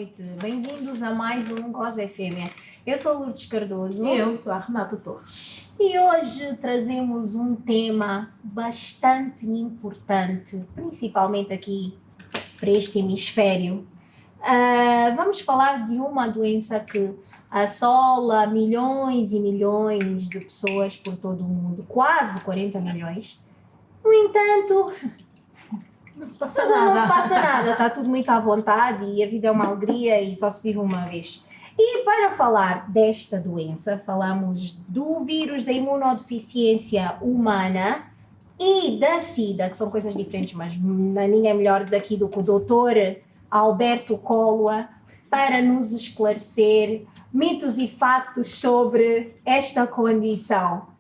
noite. Bem-vindos a mais um Goza Fêmea. Eu sou a Lourdes Cardoso. E eu sou a Renata Torres. E hoje trazemos um tema bastante importante, principalmente aqui para este hemisfério. Vamos falar de uma doença que assola milhões e milhões de pessoas por todo o mundo, quase 40 milhões. No entanto, Não se passa mas nada. não se passa nada, está tudo muito à vontade e a vida é uma alegria e só se vive uma vez. E para falar desta doença, falamos do vírus da imunodeficiência humana e da SIDA, que são coisas diferentes, mas ninguém é melhor daqui do que o doutor Alberto Cólua para nos esclarecer mitos e fatos sobre esta condição.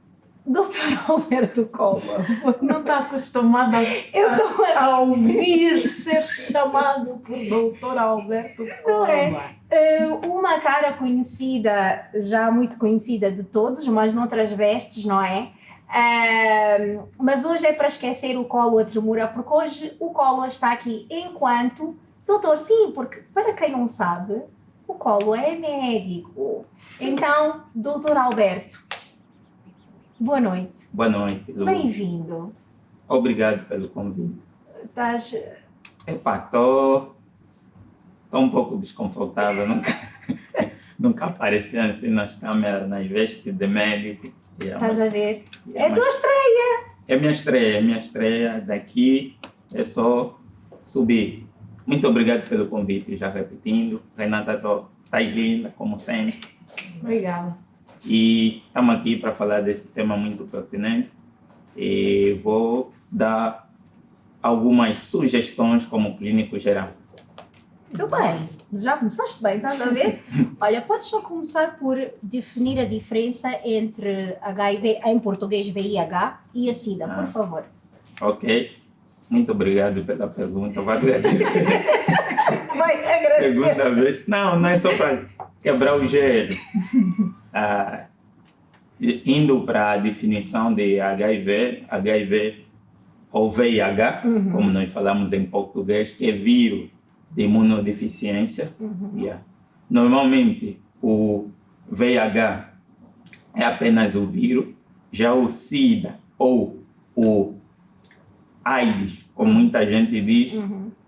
Doutor Alberto Cólua. Não está acostumada Eu estou a ouvir ser chamado por doutor Alberto Não é? Cólua. Uma cara conhecida, já muito conhecida de todos, mas noutras vestes, não é? Mas hoje é para esquecer o Cólua Tremura, porque hoje o Cólua está aqui enquanto doutor. Sim, porque para quem não sabe, o Cólua é médico. Então, doutor Alberto, boa noite. Boa noite, Lu. Bem-vindo. Obrigado pelo convite. Estás... Tô um pouco desconfortável, nunca apareci assim nas câmeras, nas vestes de médico. Estás a ver? É É tua estreia. É minha estreia. Daqui é só subir. Muito obrigado pelo convite, já repetindo. Renata, tá linda, como sempre. Obrigada. E estamos aqui para falar desse tema muito pertinente. E vou dar algumas sugestões como clínico geral. Muito bem, já começaste bem, estás a ver? Olha, podes só começar por definir a diferença entre HIV, em português VIH, e a SIDA, por favor. Ok. Muito obrigado pela pergunta. Vou agradecer. Vai agradecer. Segunda vez. Não é só para quebrar o gelo. Indo para a definição de HIV ou VIH, como nós falamos em português, que é vírus de imunodeficiência. Normalmente, o VIH é apenas o vírus, já o SIDA ou o AIDS, como muita gente diz,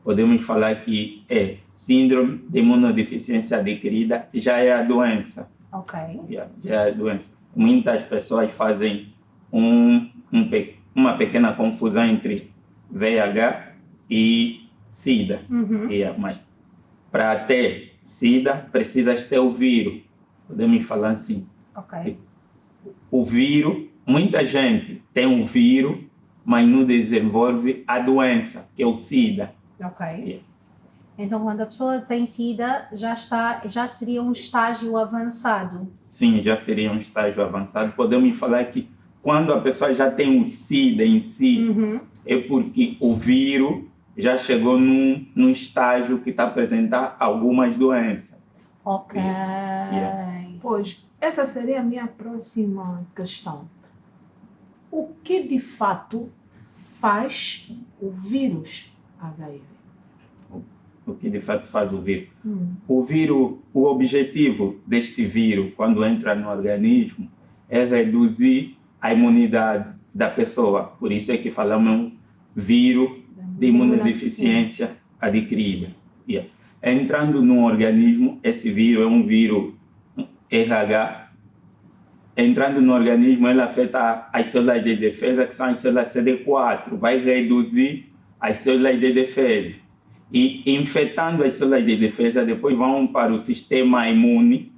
podemos falar que é síndrome de imunodeficiência adquirida, já é a doença. Ok. Já é a doença. Muitas pessoas fazem uma pequena confusão entre VIH e SIDA. Mas para ter SIDA, precisas ter o vírus. Podemos falar assim. Ok. O vírus, muita gente tem um vírus, mas não desenvolve a doença, que é o SIDA. Ok. Então, quando a pessoa tem SIDA, já seria um estágio avançado. Sim, já seria um estágio avançado. Podemos falar que quando a pessoa já tem o SIDA em si, é porque o vírus já chegou num estágio que está a apresentar algumas doenças. Ok. Pois, essa seria a minha próxima questão. O que de fato faz o vírus HIV? O que de fato faz o vírus? O vírus, o objetivo deste vírus, quando entra no organismo, é reduzir a imunidade da pessoa. Por isso é que falamos um vírus de imunodeficiência adquirida. Entrando no organismo, esse vírus é um vírus RH. Entrando no organismo, ele afeta as células de defesa, que são as células CD4, vai reduzir as células de defesa. E infectando as células de defesa, depois vão para o sistema imune,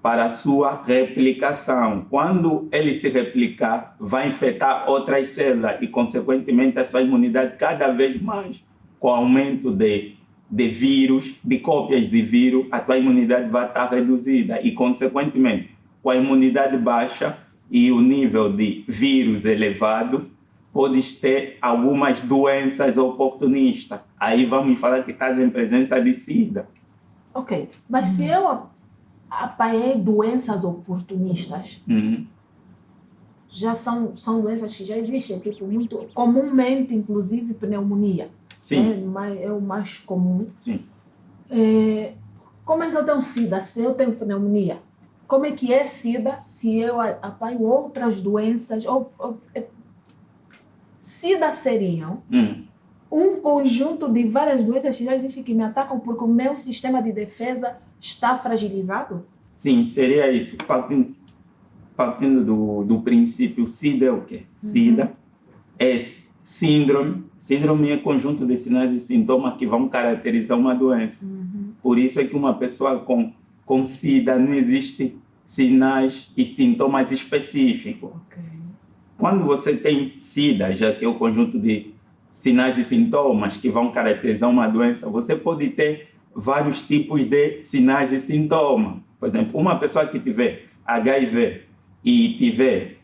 para a sua replicação. Quando ele se replicar, vai infectar outras células e, consequentemente, a sua imunidade cada vez mais, com o aumento de vírus, de cópias de vírus, a tua imunidade vai estar reduzida e, consequentemente, com a imunidade baixa e o nível de vírus elevado, podes ter algumas doenças oportunistas. Aí vamos falar que estás em presença de SIDA. Ok, mas se eu apanhei doenças oportunistas, já são doenças que já existem, tipo, muito comumente, inclusive pneumonia. Sim. É o mais comum. Sim. Como é que eu tenho SIDA se eu tenho pneumonia? Como é que é SIDA se eu apanho outras doenças? SIDA seriam um conjunto de várias doenças que já existem que me atacam porque o meu sistema de defesa está fragilizado? Sim, seria isso. Partindo do princípio, SIDA é o quê? SIDA é síndrome. Síndrome é conjunto de sinais e sintomas que vão caracterizar uma doença. Por isso é que uma pessoa com SIDA não existe sinais e sintomas específicos. Okay. Quando você tem SIDA, já que é o conjunto de sinais e sintomas que vão caracterizar uma doença, você pode ter vários tipos de sinais e sintomas. Por exemplo, uma pessoa que tiver HIV e tiver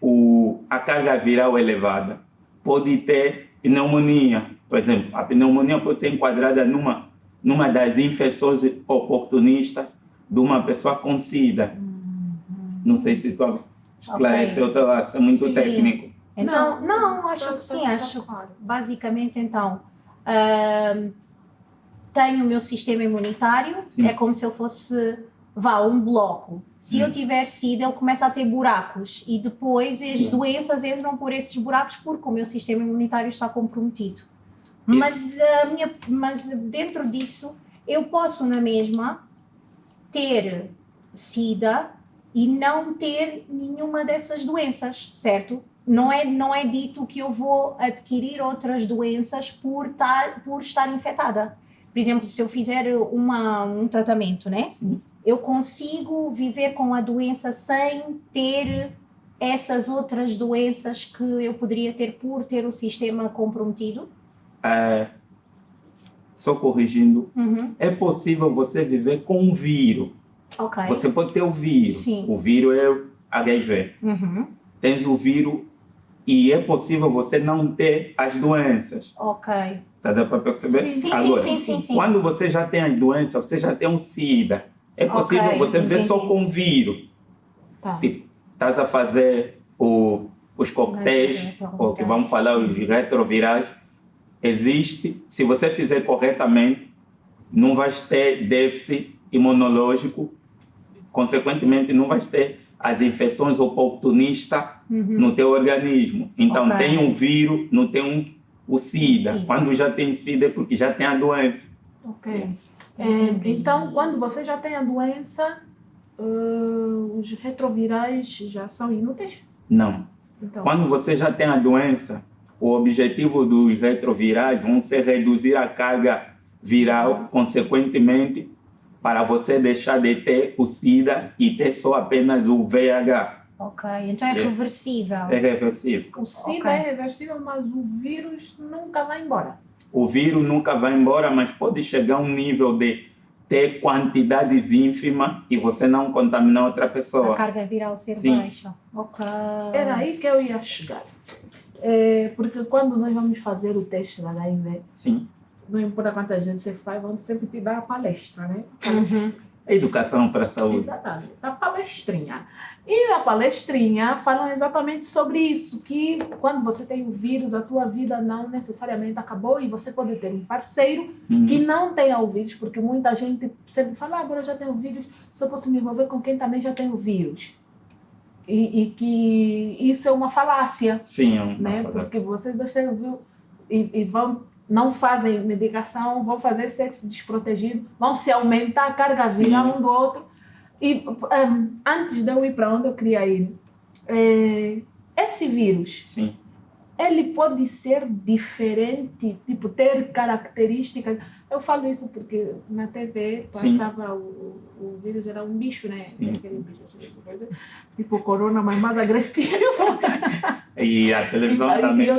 a carga viral elevada, pode ter pneumonia. Por exemplo, a pneumonia pode ser enquadrada numa das infecções oportunistas de uma pessoa com SIDA. Não sei se tu esclareceu, é muito Sim. técnico. Então, não, acho que sim, acho basicamente então tenho o meu sistema imunitário, Sim. é como se ele fosse um bloco. Se eu tiver SIDA, ele começa a ter buracos e depois as doenças entram por esses buracos porque o meu sistema imunitário está comprometido. Mas dentro disso, eu posso na mesma ter SIDA e não ter nenhuma dessas doenças, certo? Não é dito que eu vou adquirir outras doenças por estar infectada. Por exemplo, se eu fizer um tratamento, né? Sim. Eu consigo viver com a doença sem ter essas outras doenças que eu poderia ter por ter o sistema comprometido? Só corrigindo, é possível você viver com um vírus. Ok. Você pode ter o vírus. Sim. O vírus é o HIV. Tens o vírus e é possível você não ter as doenças. Ok. Tá dando para perceber? Sim, Agora, sim. quando você já tem as doenças, você já tem um SIDA. É possível você viver só com o vírus. Tá. Tipo, estás a fazer os coquetéis, ou que vamos falar os retrovirais. Existe, se você fizer corretamente, não vais ter déficit imunológico, consequentemente não vais ter as infecções oportunistas no teu organismo. Então tem um vírus, não tem o SIDA. Quando já tem SIDA é porque já tem a doença. Ok. Então, quando você já tem a doença, os retrovirais já são inúteis? Não. Então, Quando você já tem a doença, o objetivo dos retrovirais vão ser reduzir a carga viral, consequentemente, para você deixar de ter o SIDA e ter só apenas o VIH. Ok, então é reversível. É reversível. o SIDA é reversível, mas o vírus nunca vai embora. O vírus nunca vai embora, mas pode chegar a um nível de ter quantidades ínfimas e você não contaminar outra pessoa. A carga viral ser Sim. baixa. Ok. Era aí que eu ia chegar. Porque quando nós vamos fazer o teste da HIV, Sim. não importa quantas vezes você faz, vão sempre te dar a palestra, né? Educação para a saúde. Exatamente, a palestrinha. E na palestrinha falam exatamente sobre isso, que quando você tem o vírus, a tua vida não necessariamente acabou e você pode ter um parceiro que não tenha o vírus, porque muita gente sempre fala, agora eu já tenho o vírus, só posso me envolver com quem também já tem o vírus. E que isso é uma falácia. Sim, é uma né? falácia. Porque vocês dois têm o vírus e não fazem medicação, vão fazer sexo desprotegido, vão se aumentar a carga viral um do outro. E antes de eu ir para onde eu queria ir, esse vírus, Sim. ele pode ser diferente, tipo, ter características. Eu falo isso porque na TV passava o vírus, era um bicho, né? Sim, aquele bicho, tipo corona, mas mais agressivo. E a televisão também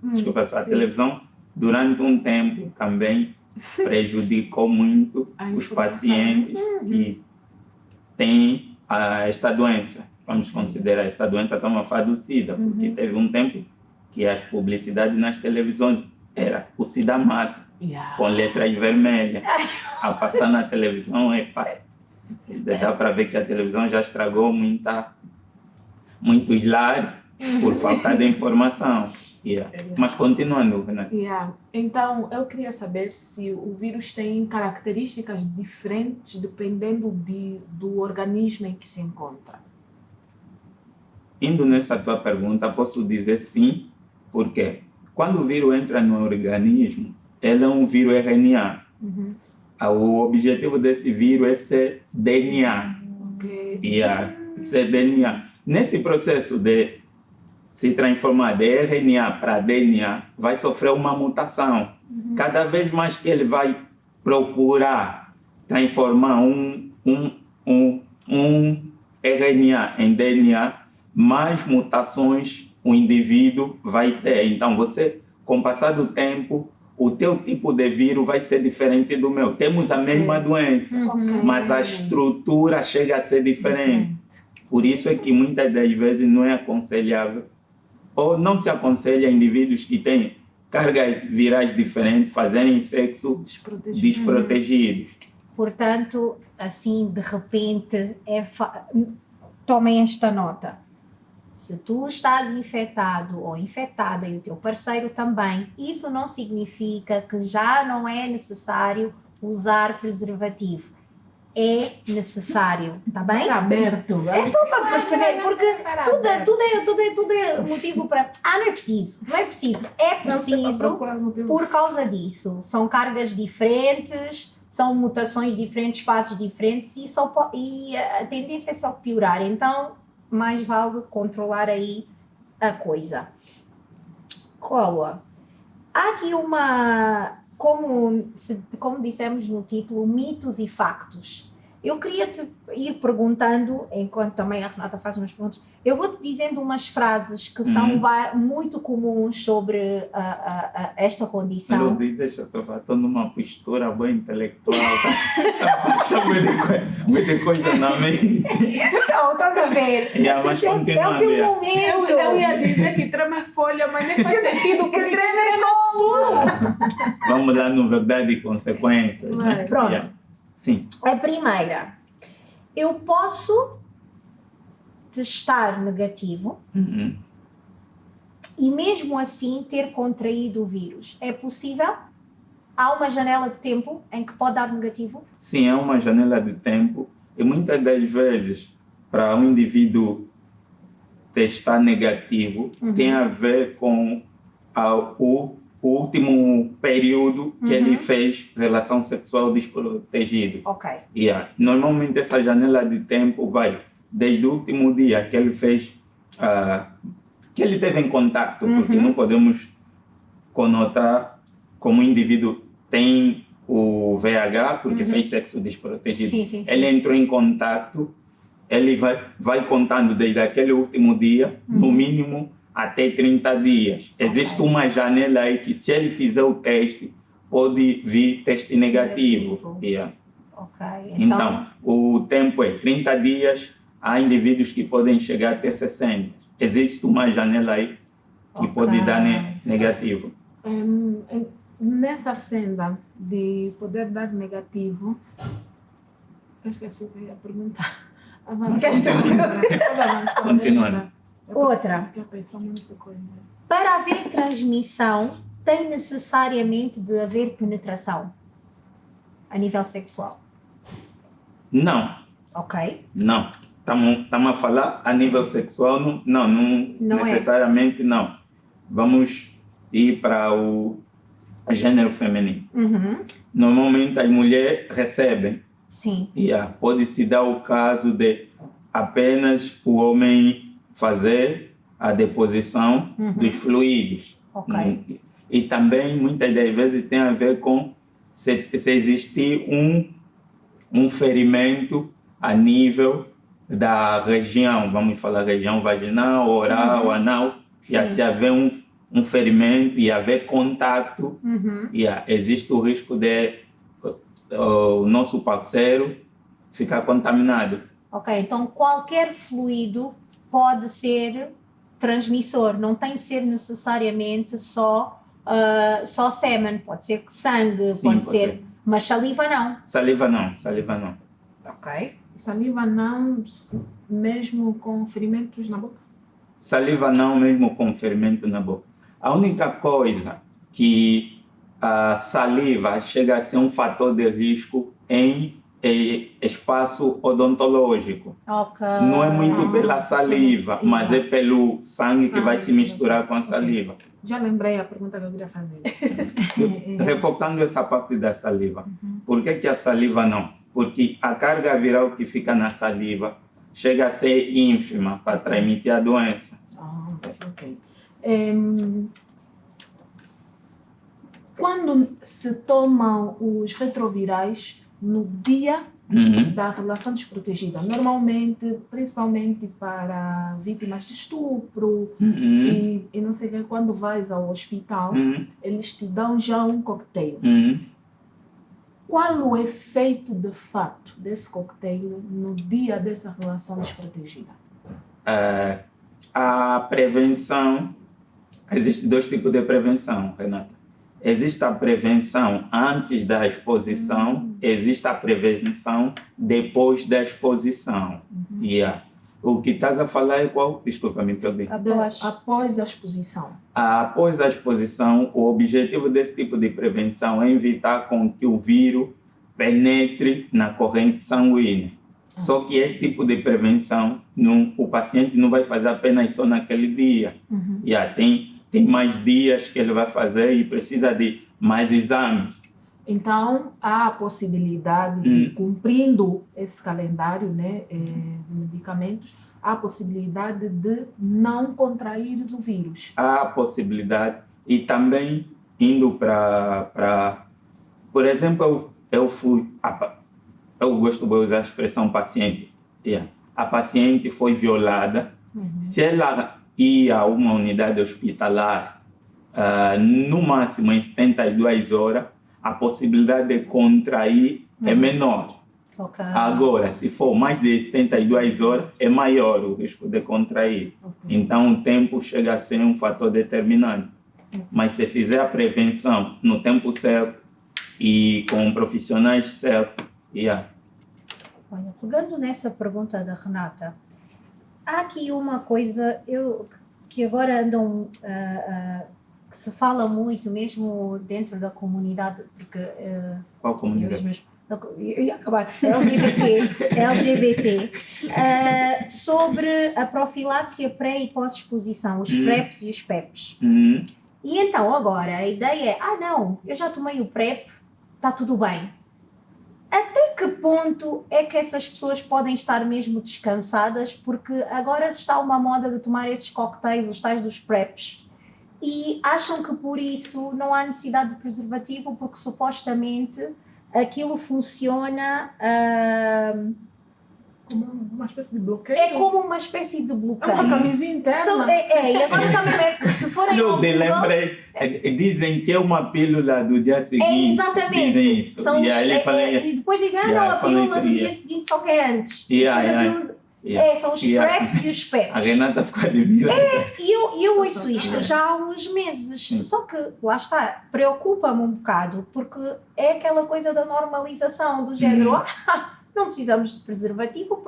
Desculpa só. A sim. televisão, durante um tempo, também prejudicou muito os pacientes que têm esta doença. Vamos considerar esta doença como a do SIDA, porque teve um tempo que as publicidades nas televisões era o SIDA mata, com letras vermelhas. A passar na televisão, dá para ver que a televisão já estragou muitos lares por falta de informação. Yeah. Mas continuando, Renata. Yeah. Então, eu queria saber se o vírus tem características diferentes dependendo do organismo em que se encontra. Indo nessa tua pergunta, posso dizer sim, porque quando o vírus entra no organismo, ele é um vírus RNA. O objetivo desse vírus é ser DNA. Ok. Ser DNA. Nesse processo de se transformar de RNA para DNA, vai sofrer uma mutação. Cada vez mais que ele vai procurar transformar um RNA em DNA, mais mutações o indivíduo vai ter. Então, com o passar do tempo, o teu tipo de vírus vai ser diferente do meu. Temos a mesma doença, mas a estrutura chega a ser diferente. Por isso é que muitas das vezes não é aconselhável, ou não se aconselha indivíduos que têm cargas virais diferentes fazerem sexo desprotegidos. Portanto, assim, de repente, tomem esta nota. Se tu estás infectado ou infectada e o teu parceiro também, isso não significa que já não é necessário usar preservativo. É necessário, tá bem? Aberto. É só para perceber, porque tudo é motivo para... não é preciso. Não é preciso. É preciso por causa disso. São cargas diferentes, são mutações diferentes, fases diferentes e a tendência é só piorar. Então, mais vale controlar aí a coisa. Cola. Há aqui como dissemos no título, mitos e factos. Eu queria te ir perguntando, enquanto também a Renata faz umas perguntas, eu vou-te dizendo umas frases que são muito comuns sobre esta condição. Deixa eu só falar, estou numa postura bem intelectual, passa muita coisa na mente. Então, estás a ver? Mas é o teu momento. Eu ia dizer que treme folha, mas nem faz sentido porque treme mistura. Vamos lá no verdade e consequências. Né? Pronto. Sim. A primeira, eu posso testar negativo e mesmo assim ter contraído o vírus. É possível? Há uma janela de tempo em que pode dar negativo? Sim, há uma janela de tempo e muitas das vezes para um indivíduo testar negativo tem a ver com o último período que ele fez relação sexual desprotegido. Ok. Normalmente essa janela de tempo vai desde o último dia que ele fez, que ele teve em contato, porque não podemos conotar como o indivíduo tem o VH porque fez sexo desprotegido. Sim. Ele entrou em contato, ele vai contando desde aquele último dia, no mínimo até 30 dias. Existe uma janela aí que, se ele fizer o teste, pode vir teste negativo. Então, o tempo é 30 dias, há indivíduos que podem chegar até 60. Existe uma janela aí que pode dar negativo. Nessa senda de poder dar negativo, eu esqueci o que eu ia perguntar. Continuando. Outra. Para haver transmissão, tem necessariamente de haver penetração a nível sexual? Não. Ok. Não. Estamos a falar a nível sexual, não necessariamente não. Vamos ir para o gênero feminino. Normalmente as mulheres recebem. Sim. Pode-se dar o caso de apenas o homem fazer a deposição dos fluidos. Ok. E também, muitas das vezes, tem a ver com se existir um ferimento a nível da região, vamos falar região vaginal, oral, anal, e se haver um ferimento e haver contato, existe o risco de o nosso parceiro ficar contaminado. Ok, então qualquer fluido pode ser transmissor, não tem de ser necessariamente só sêmen, pode ser sangue, Sim, pode ser, mas saliva não. Saliva não. Ok. Saliva não, mesmo com ferimentos na boca? Saliva não, mesmo com ferimento na boca. A única coisa que a saliva chega a ser um fator de risco em espaço odontológico. Ok. Não é muito pela saliva, sim, mas é pelo sangue que vai Sangue, se misturar com a ok. saliva. Já lembrei a pergunta que eu queria fazer. Reforçando essa parte da saliva. Por que a saliva não? Porque a carga viral que fica na saliva chega a ser ínfima para transmitir a doença. Ok. Quando se tomam os retrovirais no dia da relação desprotegida, normalmente, principalmente para vítimas de estupro e não sei o que, quando vais ao hospital, eles te dão já um coquetel. Qual o efeito de fato desse coquetel no dia dessa relação desprotegida? A prevenção, existem 2 tipos de prevenção, Renata. Existe a prevenção antes da exposição, existe a prevenção depois da exposição. O que estás a falar é qual? Desculpa, me interrompi. Após a exposição. Após a exposição, o objetivo desse tipo de prevenção é evitar com que o vírus penetre na corrente sanguínea. Só que esse tipo de prevenção, o paciente não vai fazer apenas só naquele dia. Tem mais dias que ele vai fazer e precisa de mais exames. Então, há a possibilidade de, cumprindo esse calendário, né, de medicamentos, há a possibilidade de não contraires o vírus. Há a possibilidade e também indo para... Por exemplo, eu gosto de usar a expressão paciente. A paciente foi violada. Se ela ia a uma unidade hospitalar, no máximo em 72 horas, a possibilidade de contrair é menor. Agora, se for mais de 72 horas, é maior o risco de contrair. Então, o tempo chega a ser um fator determinante. Mas se fizer a prevenção no tempo certo e com profissionais certos, Olha, pegando nessa pergunta da Renata, há aqui uma coisa que agora andam, que se fala muito, mesmo dentro da comunidade, porque... Qual comunidade? Eu ia acabar, LGBT, sobre a profiláxia pré e pós-exposição, os PrEPs e os PEPs. E então agora a ideia é, não, eu já tomei o PrEP, está tudo bem. Até que ponto é que essas pessoas podem estar mesmo descansadas? Porque agora está uma moda de tomar esses coquetéis, os tais dos PrEPs, e acham que por isso não há necessidade de preservativo, porque supostamente aquilo funciona... como uma espécie de bloqueio? É como uma espécie de bloqueio. Uma camisinha interna. E agora também, se forem Eu me lembrei, dizem que é uma pílula do dia seguinte. Exatamente. Dizem isso. E depois dizem, não, a pílula do dia seguinte só que é antes. São os PrEPs e os PEPs. A Renata ficou admirada. E eu ouço isto já há uns meses. Só que, lá está, preocupa-me um bocado, porque é aquela coisa da normalização, do género, não precisamos de preservativo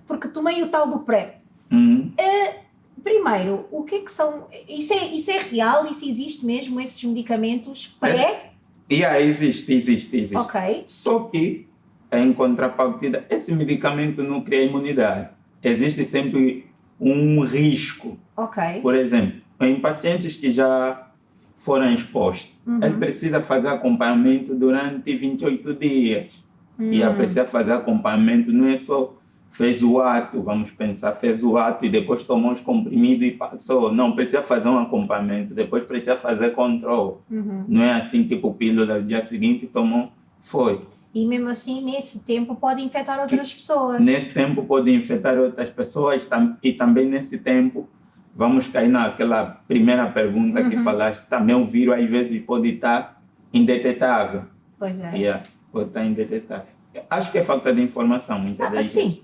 porque tomei o tal do PrEP. Primeiro, o que é que são... Isso é real? Isso existe mesmo, esses medicamentos pré? Existe. Ok. Só que, em contrapartida, esse medicamento não cria imunidade. Existe sempre um risco. Ok. Por exemplo, em pacientes que já foram expostos, ele precisa fazer acompanhamento durante 28 dias. E precisa fazer acompanhamento, não é só fez o ato, vamos pensar, fez o ato e depois tomou os comprimidos e passou. Não, precisa fazer um acompanhamento, depois precisa fazer controle. Não é assim, tipo pílula, no dia seguinte tomou, foi. E mesmo assim, nesse tempo, pode infectar outras pessoas. Nesse tempo pode infectar outras pessoas e também nesse tempo, vamos cair naquela primeira pergunta que falaste, também o vírus às vezes pode estar indetetável. Pois é. Pode estar indetetável. Acho que é falta de informação, muitas vezes. Sim.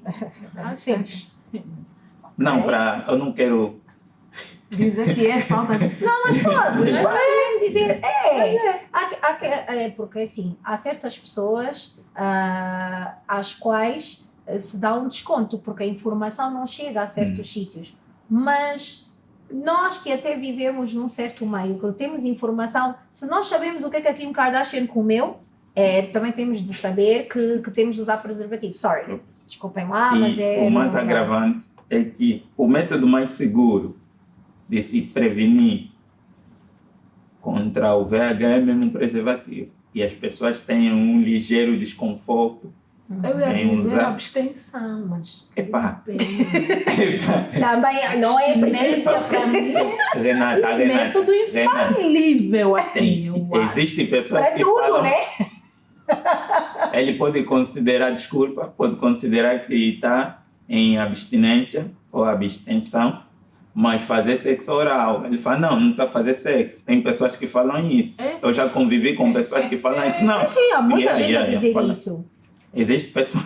Não, eu não quero dizer que é falta de... Não, mas pode mesmo dizer, porque assim, há certas pessoas às quais se dá um desconto, porque a informação não chega a certos sítios, mas nós que até vivemos num certo meio, que temos informação, se nós sabemos o que é que a Kim Kardashian comeu, também temos de saber que temos de usar preservativo. Sorry, desculpem lá, mas o mais não- agravante é que o método mais seguro de se prevenir contra o VH é mesmo um preservativo. E as pessoas têm um ligeiro desconforto. Eu ia Em dizer usar. abstenção, mas Epá. depende. Também não é preciso. Abstinência para mim é Renata, um método infalível, assim, eu acho. Existem pessoas Para que tudo, falam, né? ele pode considerar, desculpa, pode considerar que está em abstinência ou abstenção, mas fazer sexo oral. Ele fala, não está a fazer sexo. Tem pessoas que falam isso. É. Eu já convivi com pessoas que falam isso. Não, Sim, há muita gente a dizer fala. isso. Existe pessoas...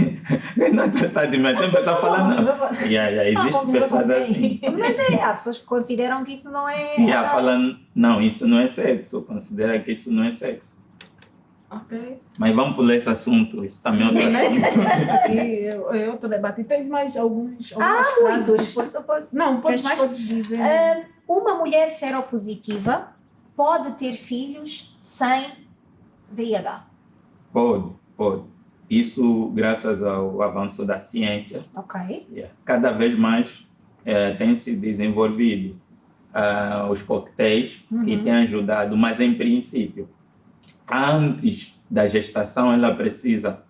Renata está de medo, está falando, não. Existem pessoas assim. Mas há pessoas que consideram que isso não é. Falando, não, isso não é sexo. Considera que isso não é sexo. Ok. Mas vamos pular esse assunto, isso também é outro assunto. Isso aqui é outro debate. Tens mais algumas frases? Muitos. Porque Não, Tens mais? podes dizer. uma mulher seropositiva pode ter filhos sem VIH. Pode. Isso graças ao avanço da ciência. Ok. Cada vez mais tem se desenvolvido os coquetéis que têm ajudado, mas em princípio, antes da gestação, ela precisa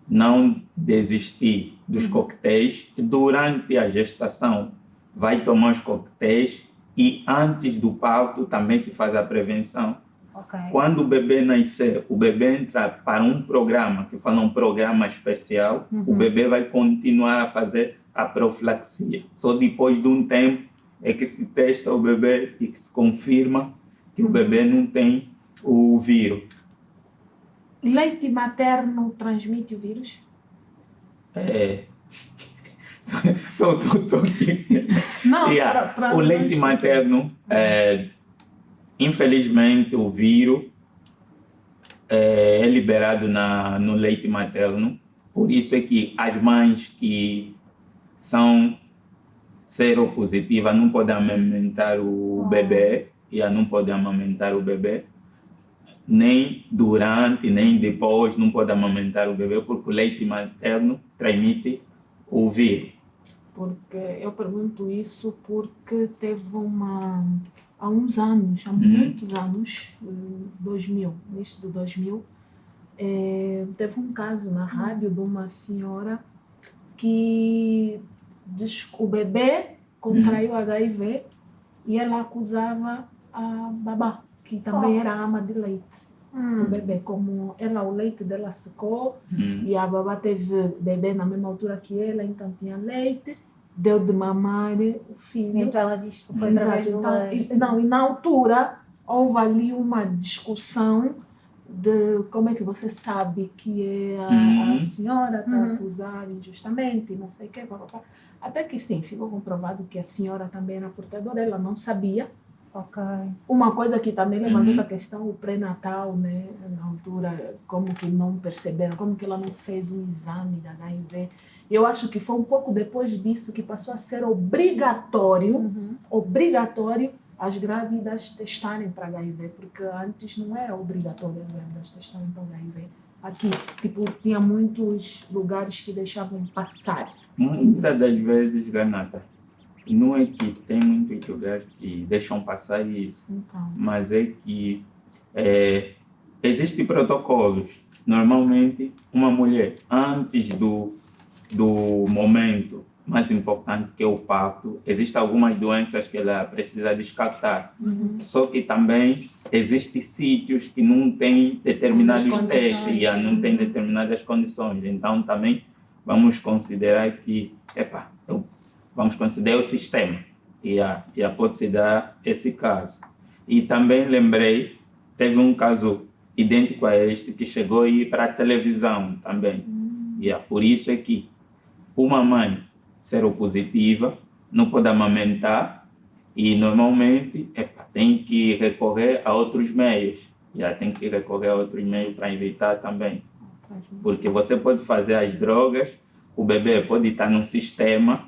não desistir dos coquetéis. Durante a gestação, vai tomar os coquetéis e antes do parto também se faz a prevenção. Ok. Quando o bebê nascer, o bebê entra para um programa, que fala um programa especial, o bebê vai continuar a fazer a profilaxia. Só depois de um tempo é que se testa o bebê e que se confirma que o bebê não tem o vírus. Leite materno transmite o vírus? Só tudo aqui. Não, O leite materno, infelizmente, o vírus é liberado no leite materno. Por isso é que as mães que são seropositivas não podem amamentar o bebê, não podem amamentar o bebê, nem durante, nem depois, não podem amamentar o bebê, porque o leite materno transmite o vírus. Porque eu pergunto isso porque teve há uns anos, há muitos anos, 2000, início de 2000, teve um caso na rádio de uma senhora que o bebê contraiu HIV e ela acusava a babá, que também era ama de leite. O bebê, como o leite dela secou e a babá teve bebê na mesma altura que ela, então tinha leite, deu de mamar o filho. Então ela diz que foi através do leite. E na altura houve ali uma discussão de como é que você sabe que a senhora está a acusar injustamente, não sei o quê, papapá. Até que sim, ficou comprovado que a senhora também era portadora, ela não sabia. Ok. Uma coisa que também levantou a questão, o pré-natal, né, na altura, como que não perceberam, como que ela não fez um exame da HIV. Eu acho que foi um pouco depois disso que passou a ser obrigatório as grávidas testarem para HIV, porque antes não era obrigatório as grávidas testarem para HIV. Aqui, tinha muitos lugares que deixavam passar. Muitas das vezes, Renata, não é que tem muitos lugares que deixam passar isso, Então, mas é que existem protocolos. Normalmente, uma mulher, antes do momento mais importante, que é o parto, existem algumas doenças que ela precisa descartar. Só que também existem sítios que não têm determinados testes, não têm determinadas condições. Então, também vamos considerar que, vamos considerar o sistema. E pode se dar esse caso. E também lembrei, teve um caso idêntico a este que chegou a ir para a televisão também. Por isso é que uma mãe seropositiva não pode amamentar e normalmente tem que recorrer a outros meios. Tem que recorrer a outros meios para evitar também. Porque você pode fazer as drogas, o bebê pode estar num sistema,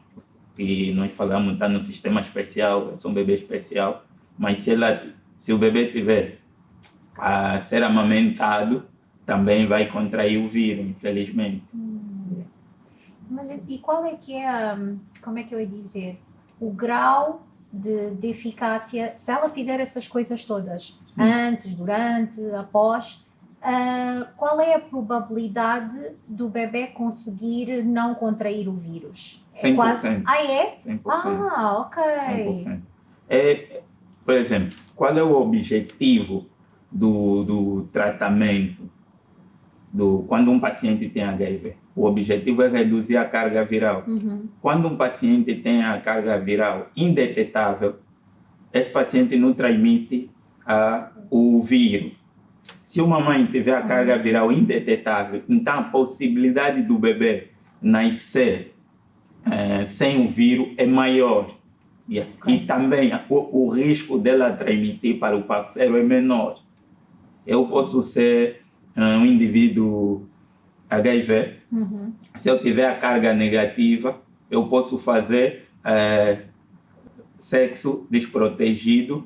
que nós falamos, está no sistema especial, é um bebê especial, mas se o bebê tiver a ser amamentado, também vai contrair o vírus, infelizmente. Mas e qual é que é, como é que eu ia dizer, o grau de eficácia, se ela fizer essas coisas todas, Sim. antes, durante, após, qual é a probabilidade do bebê conseguir não contrair o vírus? 100%. Ah, é? 100%. Ah, ok. 100%. Por exemplo, qual é o objetivo do tratamento quando um paciente tem HIV? O objetivo é reduzir a carga viral. Uhum. Quando um paciente tem a carga viral indetetável, esse paciente não transmite o vírus. Se uma mãe tiver a carga viral indetetável, então a possibilidade do bebê nascer sem o vírus é maior. Yeah. Okay. E também o risco dela transmitir para o parceiro é menor. Eu posso ser um indivíduo HIV, Uhum. se eu tiver a carga negativa, eu posso fazer sexo desprotegido,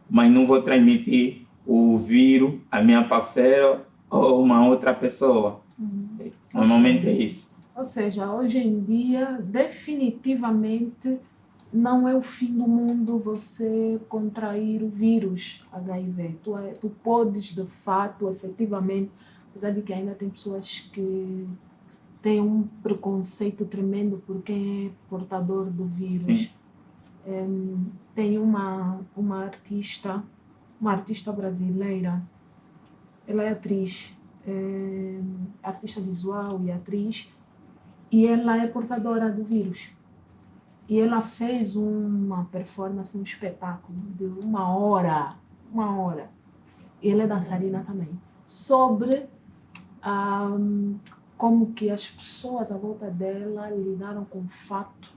mas não vou transmitir o vírus a minha parceira ou uma outra pessoa. Uhum. Normalmente é isso. Ou seja, hoje em dia, definitivamente, não é o fim do mundo você contrair o vírus HIV. Tu podes, de fato, efetivamente, apesar de que ainda tem pessoas que têm um preconceito tremendo por quem é portador do vírus. Sim. Tem uma artista brasileira, ela é atriz, artista visual e atriz, e ela é portadora do vírus. E ela fez uma performance, um espetáculo de uma hora. E ela é dançarina também. Sobre como que as pessoas à volta dela lidaram com o fato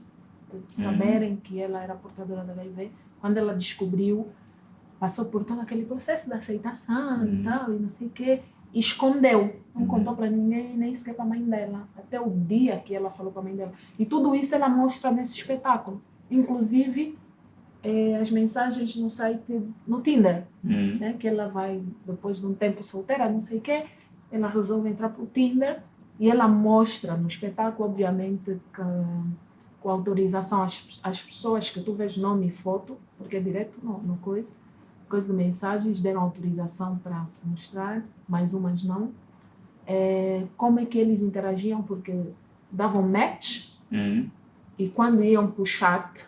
de saberem que ela era portadora da HIV. Quando ela descobriu, passou por todo aquele processo de aceitação e tal, e não sei o quê. E escondeu, não contou para ninguém, nem sequer para a mãe dela, até o dia que ela falou para a mãe dela. E tudo isso ela mostra nesse espetáculo, inclusive as mensagens no site, no Tinder, né, que ela vai, depois de um tempo solteira, não sei o quê, ela resolve entrar para o Tinder e ela mostra no espetáculo, obviamente, com autorização às pessoas que tu vês nome e foto, porque é direto no coisa de mensagens, deram autorização para mostrar, mais umas não. Como é que eles interagiam, porque davam match, e quando iam para o chat,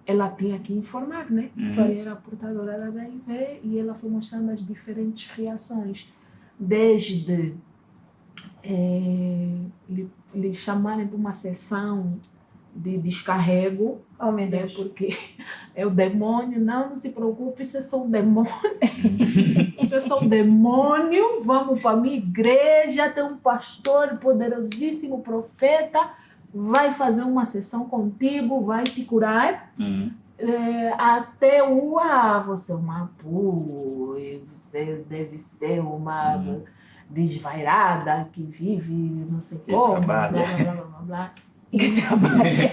ela tinha que informar, né? Que era portadora da HIV, e ela foi mostrando as diferentes reações, desde lhe chamarem para uma sessão de descarrego. Oh, meu Deus. Porque é o demônio. Não se preocupe, isso é só um demônio. Isso é só um demônio. Vamos para a minha igreja, tem um pastor poderosíssimo, profeta, vai fazer uma sessão contigo, vai te curar. Até você é uma você deve ser uma desvairada que vive não sei como, blá, blá, blá, blá, blá. Que trabalha.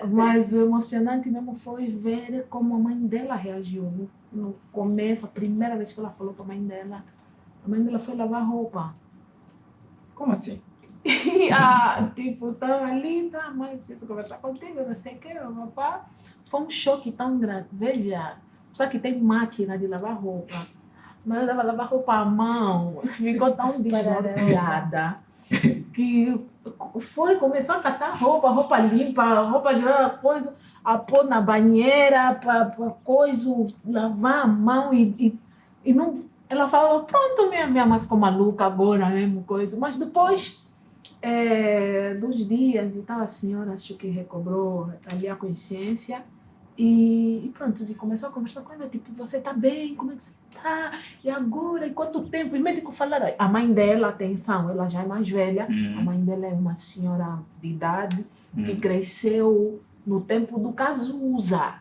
Mas o emocionante mesmo foi ver como a mãe dela reagiu. No começo, a primeira vez que ela falou com a mãe dela foi lavar roupa. Como assim? Tipo, tava linda, mãe, preciso conversar contigo, não sei o que, papá. Foi um choque tão grande. Veja, só que tem máquina de lavar roupa, mas ela dava lavar roupa à mão, ficou tão desnorteada que começou a catar roupa limpa, roupa de coisa, a pôr na banheira, para coisa, lavar a mão e não. Ela falou, pronto, minha mãe ficou maluca agora mesmo, coisa. Mas depois dos dias e tal, a senhora acho que recobrou ali a consciência e pronto, e começou a conversar com ela, tipo, você tá bem? Como é que você tá? E agora? E quanto tempo? E o médico falaram, a mãe dela, atenção, ela já é mais velha, a mãe dela é uma senhora de idade que cresceu no tempo do Cazuza.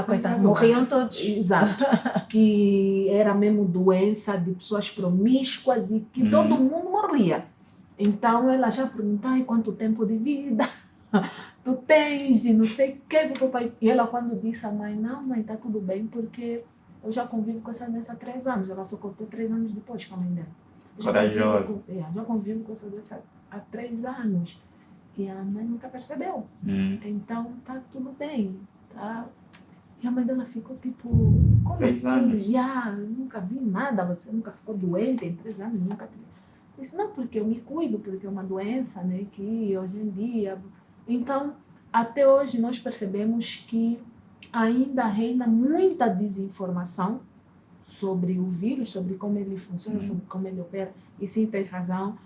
Coitado, morriam todos. Exato. Que era mesmo doença de pessoas promíscuas e que todo mundo morria. Então ela já perguntou: "Ai, quanto tempo de vida tu tens?" E não sei o que, papai. E ela, quando disse à mãe: "Não, mãe, está tudo bem, porque eu já convivo com essa doença há 3 anos." Ela só contou 3 anos depois com a mãe dela. Corajosa. Já convivo com essa doença há 3 anos. E a mãe nunca percebeu. Então tá tudo bem. Tá? E a mãe dela ficou tipo: "Como 3 assim? anos. Eu nunca vi nada, você nunca ficou doente em 3 anos, nunca teve." Eu disse: "Não, porque eu me cuido, porque é uma doença, né, que hoje em dia." Então, até hoje nós percebemos que ainda reina muita desinformação sobre o vírus, sobre como ele funciona, sobre como ele opera. E sim, tens razão.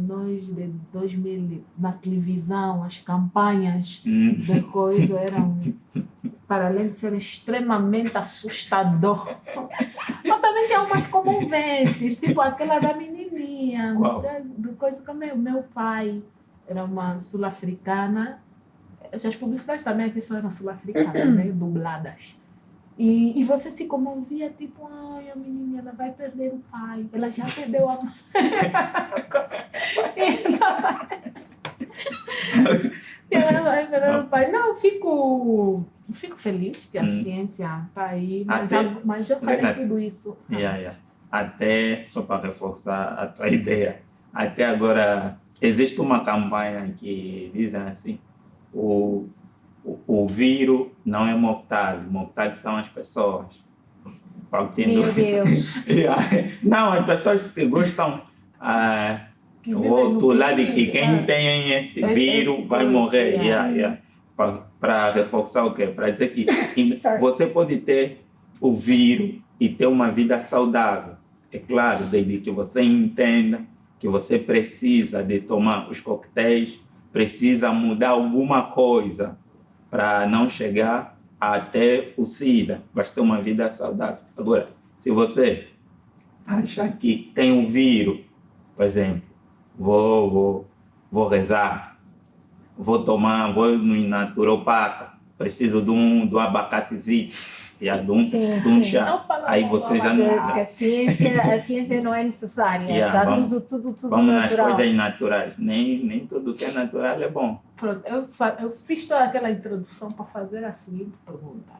Nós de 2000, na televisão, as campanhas de coisa eram, para além de serem extremamente assustador, mas também tem umas comoventes, tipo aquela da menininha, do coisa que meu pai era uma sul-africana. As publicidades também aqui são sul-africanas, meio dubladas. E você se comovia, tipo: "Ai, a menina, ela vai perder o pai, ela já perdeu a mãe." E ela vai perder o pai. Não, eu fico feliz que a ciência está aí, mas eu falei tudo isso. Até, só para reforçar a tua ideia, até agora existe uma campanha que diz assim: o vírus não é mortais são as pessoas. Meu Deus. Não, as pessoas que gostam o outro lado de que quem tem esse vírus vai morrer. Para reforçar o quê? Para dizer que você pode ter o vírus e ter uma vida saudável. É claro, desde que você entenda que você precisa de tomar os coquetéis, precisa mudar alguma coisa para não chegar até o SIDA, vai ter uma vida saudável. Agora, se você acha que tem um vírus, por exemplo, vou rezar, vou no naturopata, preciso de um abacatezinho, de um chá. Aí você já não... A ciência não é necessária, está tudo vamos natural. Nas coisas naturais, nem tudo que é natural é bom. Pronto, eu fiz toda aquela introdução para fazer a seguinte pergunta.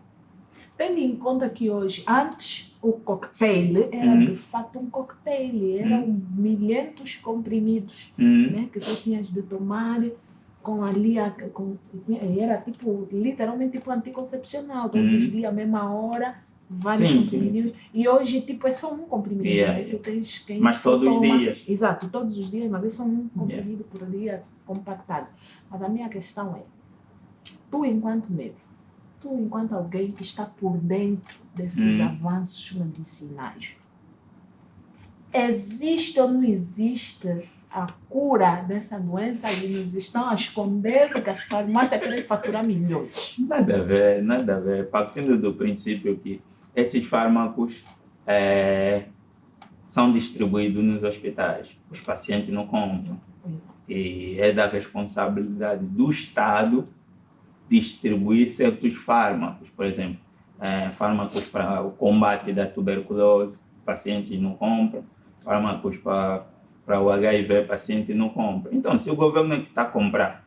Tendo em conta que hoje, antes, o cocktail era de fato um cocktail, eram milhentos comprimidos, né, que tu tinhas de tomar com ali, era tipo, literalmente tipo anticoncepcional, todos os dias, a mesma hora, vários comprimidos. E hoje, tipo, é só um comprimido, né? Tu tens quem mas todos os dias. Exato, todos os dias, mas é só um comprimido por dia, compactado. Mas a minha questão é, tu enquanto médico, tu enquanto alguém que está por dentro desses avanços medicinais, existe ou não existe a cura dessa doença e nos estão a esconder porque as farmácias querem faturar milhões? Nada a ver. Partindo do princípio que esses fármacos são distribuídos nos hospitais, os pacientes não compram. E é da responsabilidade do Estado distribuir certos fármacos, por exemplo, fármacos para o combate da tuberculose, pacientes não compram, fármacos para o HIV, pacientes não compram. Então, se o governo é que está a comprar,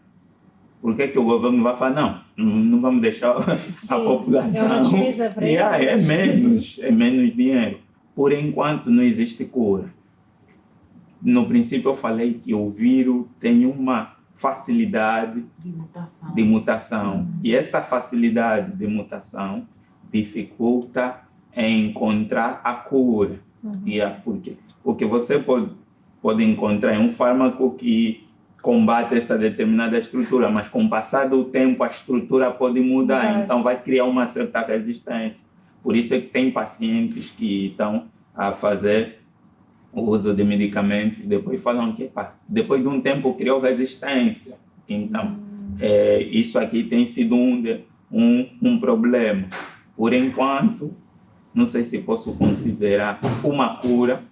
por que o governo vai falar, não vamos deixar a população... É uma despesa para é menos dinheiro. Por enquanto, não existe cura. No princípio, eu falei que o vírus tem uma facilidade de mutação. E essa facilidade de mutação dificulta encontrar a cura. Por quê? Porque você pode encontrar um fármaco que combate essa determinada estrutura, mas com o passar do tempo a estrutura pode mudar, então vai criar uma certa resistência. Por isso é que tem pacientes que estão a fazer o uso de medicamentos, depois falam que depois de um tempo criou resistência. Então, isso aqui tem sido um problema. Por enquanto, não sei se posso considerar uma cura,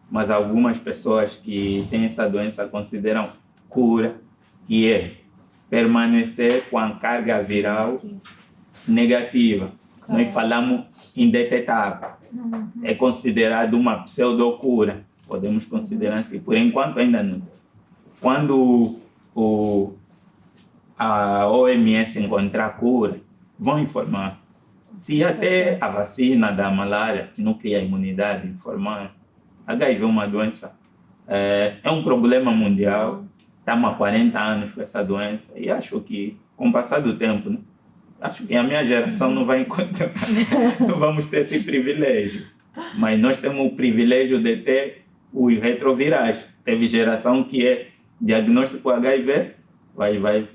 mas algumas pessoas que têm essa doença consideram cura, que é permanecer com a carga viral negativa. Nós falamos indetetável. É considerado uma pseudocura. Podemos considerar assim. Por enquanto ainda não. Quando a OMS encontrar cura, vão informar. Se até a vacina da malária, que não cria imunidade, informar, HIV é uma doença, é um problema mundial, estamos há 40 anos com essa doença, e acho que, com o passar do tempo, né, acho que a minha geração não vai encontrar, não vamos ter esse privilégio. Mas nós temos o privilégio de ter os retrovirais. Teve geração que é diagnóstico HIV, vai.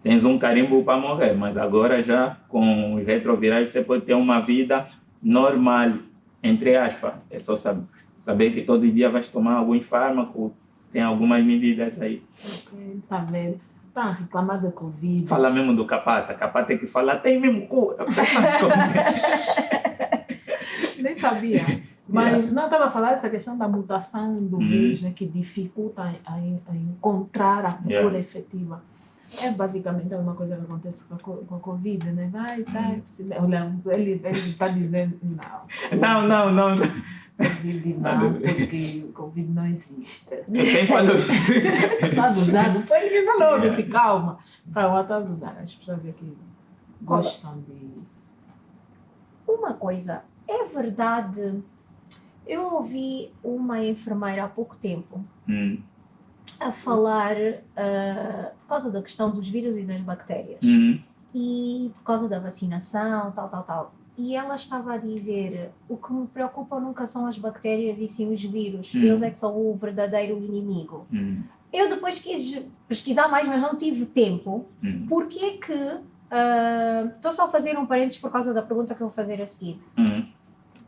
Tens um carimbo para morrer, mas agora já com os retrovirais você pode ter uma vida normal, entre aspas. É só saber que todo dia vais tomar algum fármaco, tem algumas medidas aí. Ok, tá vendo? Tá reclamar da Covid. Fala mesmo do Capata. Capata tem que falar, tem mesmo cura. Nem sabia. Mas não estava a falar dessa questão da mutação do vírus, né, que dificulta a encontrar a cura efetiva. É basicamente uma coisa que acontece com a Covid, né? Olha, ele está dizendo Não. Covid não, porque Covid não existe. Quem falou isso? Está abusado. Foi ele que falou, gente, calma. Calma, está abusado. As pessoas aqui gostam de... Uma coisa, é verdade, eu ouvi uma enfermeira há pouco tempo a falar por causa da questão dos vírus e das bactérias e por causa da vacinação, tal. E ela estava a dizer, o que me preocupa nunca são as bactérias e sim os vírus, eles é que são o verdadeiro inimigo. Eu depois quis pesquisar mais, mas não tive tempo. Porquê que... Estou só a fazer um parênteses por causa da pergunta que eu vou fazer a seguir.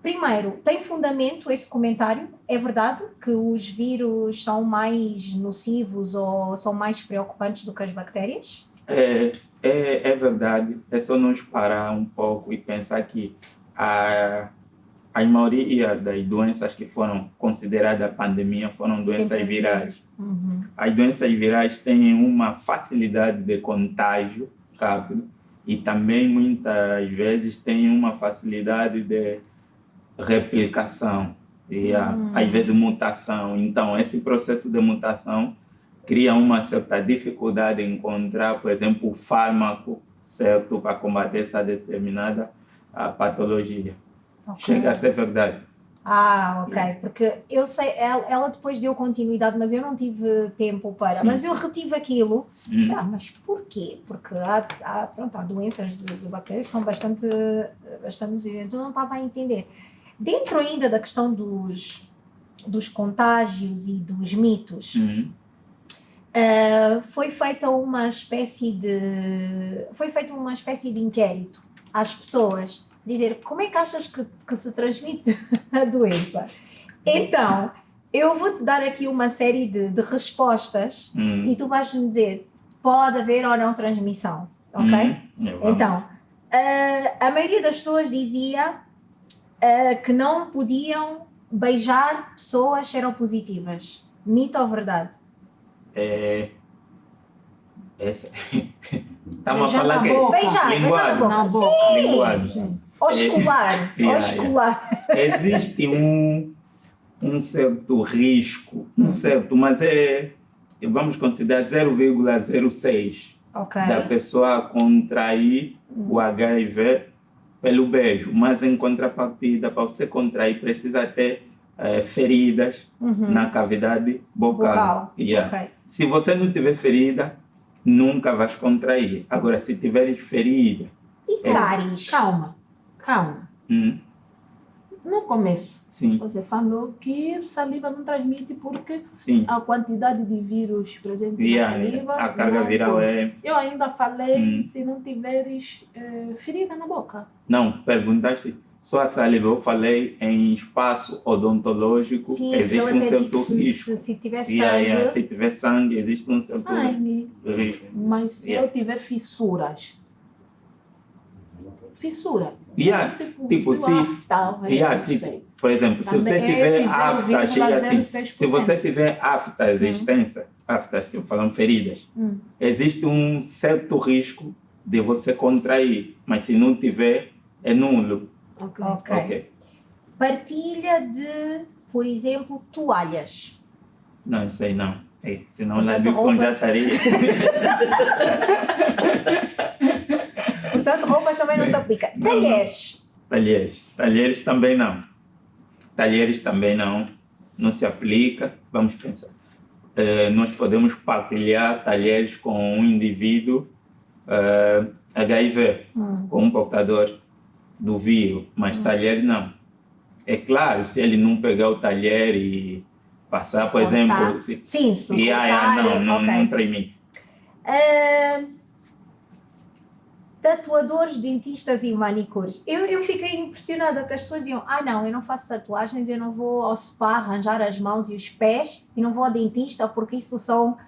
Primeiro, tem fundamento esse comentário? É verdade que os vírus são mais nocivos ou são mais preocupantes do que as bactérias? É verdade. É só nos parar um pouco e pensar que a maioria das doenças que foram consideradas pandemia foram doenças virais. As doenças virais têm uma facilidade de contágio rápido e também muitas vezes têm uma facilidade de replicação e às vezes mutação. Então esse processo de mutação cria uma certa dificuldade em encontrar, por exemplo, o fármaco certo para combater essa determinada patologia. Chega a ser verdade. Ok, porque eu sei, ela depois deu continuidade, mas eu não tive tempo para, mas eu retive aquilo. Mas porquê? Porque há doenças de bactérias que são bastante nocivas, eu não estava a entender. Dentro ainda da questão dos contágios e dos mitos, foi feita uma espécie de inquérito às pessoas, dizer como é que achas que se transmite a doença. Então, eu vou-te dar aqui uma série de respostas e tu vais-me dizer, pode haver ou não transmissão, ok? Então, a maioria das pessoas dizia que não podiam beijar pessoas seropositivas. Mito ou verdade? Estamos a falar que beijar linguado. Sim. Oscular. Oscular. Existe um certo risco, mas vamos considerar 0,06 da pessoa contrair o HIV pelo beijo, mas em contrapartida, para você contrair, precisa ter feridas na cavidade bucal. Se você não tiver ferida, nunca vais contrair. Agora, se tiveres ferida... E cáries? Calma. No começo, você falou que saliva não transmite porque a quantidade de vírus presente na saliva... A carga viral Eu ainda falei se não tiveres ferida na boca. Não, perguntaste só a saliva. Eu falei em espaço odontológico, existe um certo risco. Se tiver sangue... Se tiver sangue, existe um certo risco. Mas se eu tiver fissuras... Fissura. Por exemplo, se você tiver aftas, se você tiver aftas extensas, aftas que falamos feridas, existe um certo risco de você contrair, mas se não tiver, é nulo. Ok. Partilha de por exemplo, toalhas. Não, isso aí não. Senão o Portanto, Ladilson roupa. já estaria. Portanto, roupas também não se aplica. Não. Talheres. Talheres também não. Talheres também não. Não se aplica. Vamos pensar. Nós podemos partilhar talheres com um indivíduo HIV, com um portador do vírus, mas talheres não. É claro, se ele não pegar o talher e passar, por exemplo... Sim, se não treme. Tatuadores, dentistas e manicures. Eu fiquei impressionada que as pessoas diziam: não, eu não faço tatuagens, eu não vou ao spa arranjar as mãos e os pés e não vou ao dentista porque isso são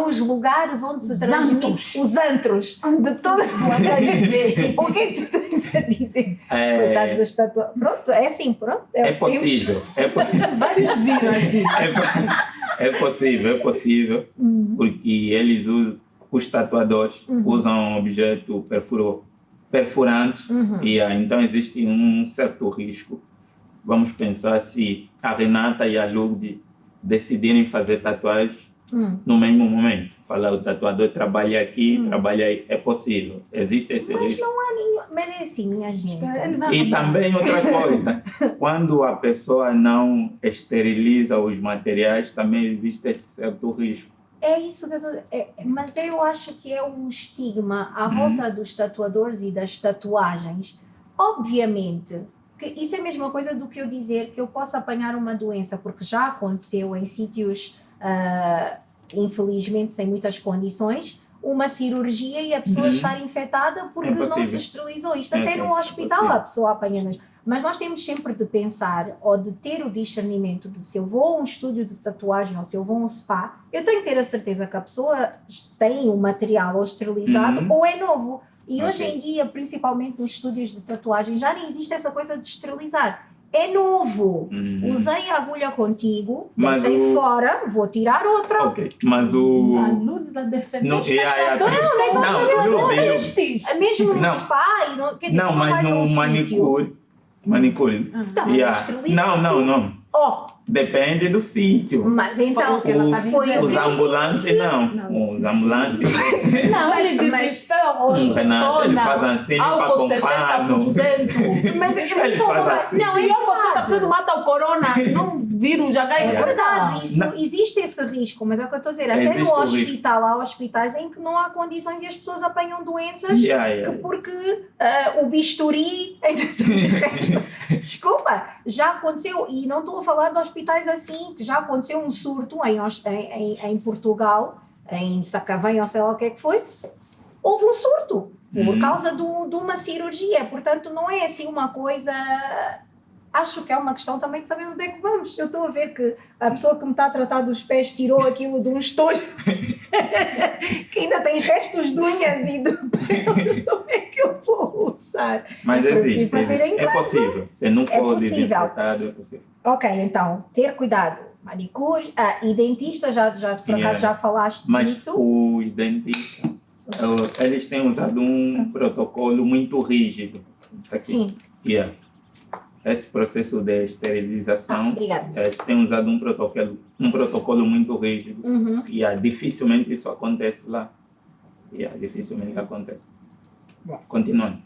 os lugares onde se transmite os antros de todo o HIV. O que é que tu tens a dizer? Coitados dos tatuadores. Pronto, é assim, pronto. É possível. Vários vírus aqui. É possível, porque eles os tatuadores usam objeto perfurante e então existe um certo risco. Vamos pensar se a Renata e a Lourdes decidirem fazer tatuagem no mesmo momento. Falar, o tatuador trabalha aqui, trabalha aí, é possível. Existe esse risco. Mas não há nenhum... Mas é assim, minha gente. E também outra coisa, quando a pessoa não esteriliza os materiais, também existe esse certo risco. É isso que eu estou... mas eu acho que é um estigma à volta dos tatuadores e das tatuagens. Obviamente, que isso é a mesma coisa do que eu dizer que eu posso apanhar uma doença, porque já aconteceu em sítios, infelizmente, sem muitas condições, uma cirurgia e a pessoa estar infectada porque não se esterilizou. Isto até no hospital a pessoa apanha. Mas nós temos sempre de pensar, ou de ter o discernimento de se eu vou a um estúdio de tatuagem ou se eu vou a um spa, eu tenho que ter a certeza que a pessoa tem o material ou esterilizado ou é novo. E hoje em dia, principalmente nos estúdios de tatuagem, já nem existe essa coisa de esterilizar. É novo. Usei a agulha contigo, botei fora, vou tirar outra. Ok, mas o... A Lourdes a defender os Nem só os tatuadores. Mesmo no spa, quer dizer, não, mas no manicure. Não. Depende do sítio. Mas então, os ambulantes não. Os ambulantes. Não, ele disse ele faz assim para comprar. Mas ele faz assim. Não, e álcool 70% mata o corona, não vírus HIV. É verdade, isso, existe esse risco, mas é o que eu estou a dizer. Até no hospital, há hospitais em que não há condições e as pessoas apanham doenças porque o bisturi. Desculpa, já aconteceu, e não estou a falar de hospitais assim, que já aconteceu um surto em Portugal, em Sacavém, ou sei lá o que é que foi, houve um surto por causa de uma cirurgia, portanto não é assim uma coisa... Acho que é uma questão também de saber onde é que vamos. Eu estou a ver que a pessoa que me está a tratar dos pés tirou aquilo de um estojo que ainda tem restos de unhas e de pelos. Como é que eu vou usar? Mas existe. É possível. Se não for desinfetado, é possível. Ok, então, ter cuidado. Manicure e dentista, por acaso já falaste disso? Mas os dentistas, eles têm usado um protocolo muito rígido. Sim. Esse processo de esterilização, eles têm usado um protocolo muito rígido. E dificilmente isso acontece lá. Dificilmente acontece. Continuando.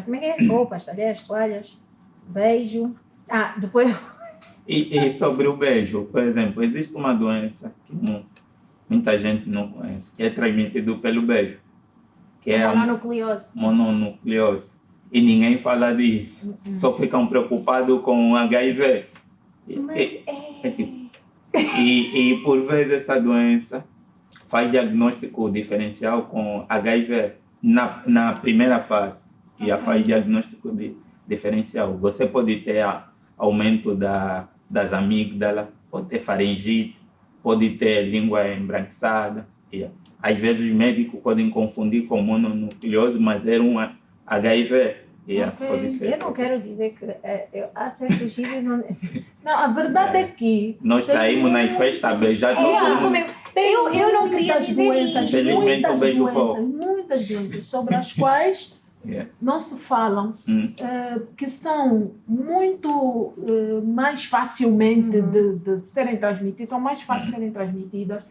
Como é que é? Roupas, talheres, toalhas, beijo. Depois... E sobre o beijo, por exemplo, existe uma doença que muita gente não conhece, que é transmitido pelo beijo. Que é a mononucleose. E ninguém fala disso. Só ficam preocupados com o HIV. E por vezes essa doença faz diagnóstico diferencial com HIV na primeira fase. E faz diagnóstico diferencial. Você pode ter aumento das amígdalas, pode ter faringite, pode ter língua embranquiçada. Às vezes os médicos podem confundir com mononucleose, mas era um HIV. Pode ser. Eu não quero dizer que há certos sítios onde... Não, a verdade é que... Nós saímos nas festas a beijar todo mundo. Eu não queria dizer isso. Muitas doenças sobre as quais não se falam, Hum. que são muito mais facilmente de serem transmitidas, são mais fáceis de serem transmitidas,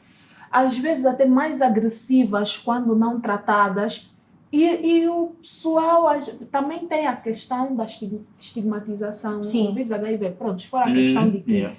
às vezes até mais agressivas quando não tratadas. E o pessoal também tem a questão da estigmatização. Sim. O vírus HIV, pronto, fora a questão de que Yeah.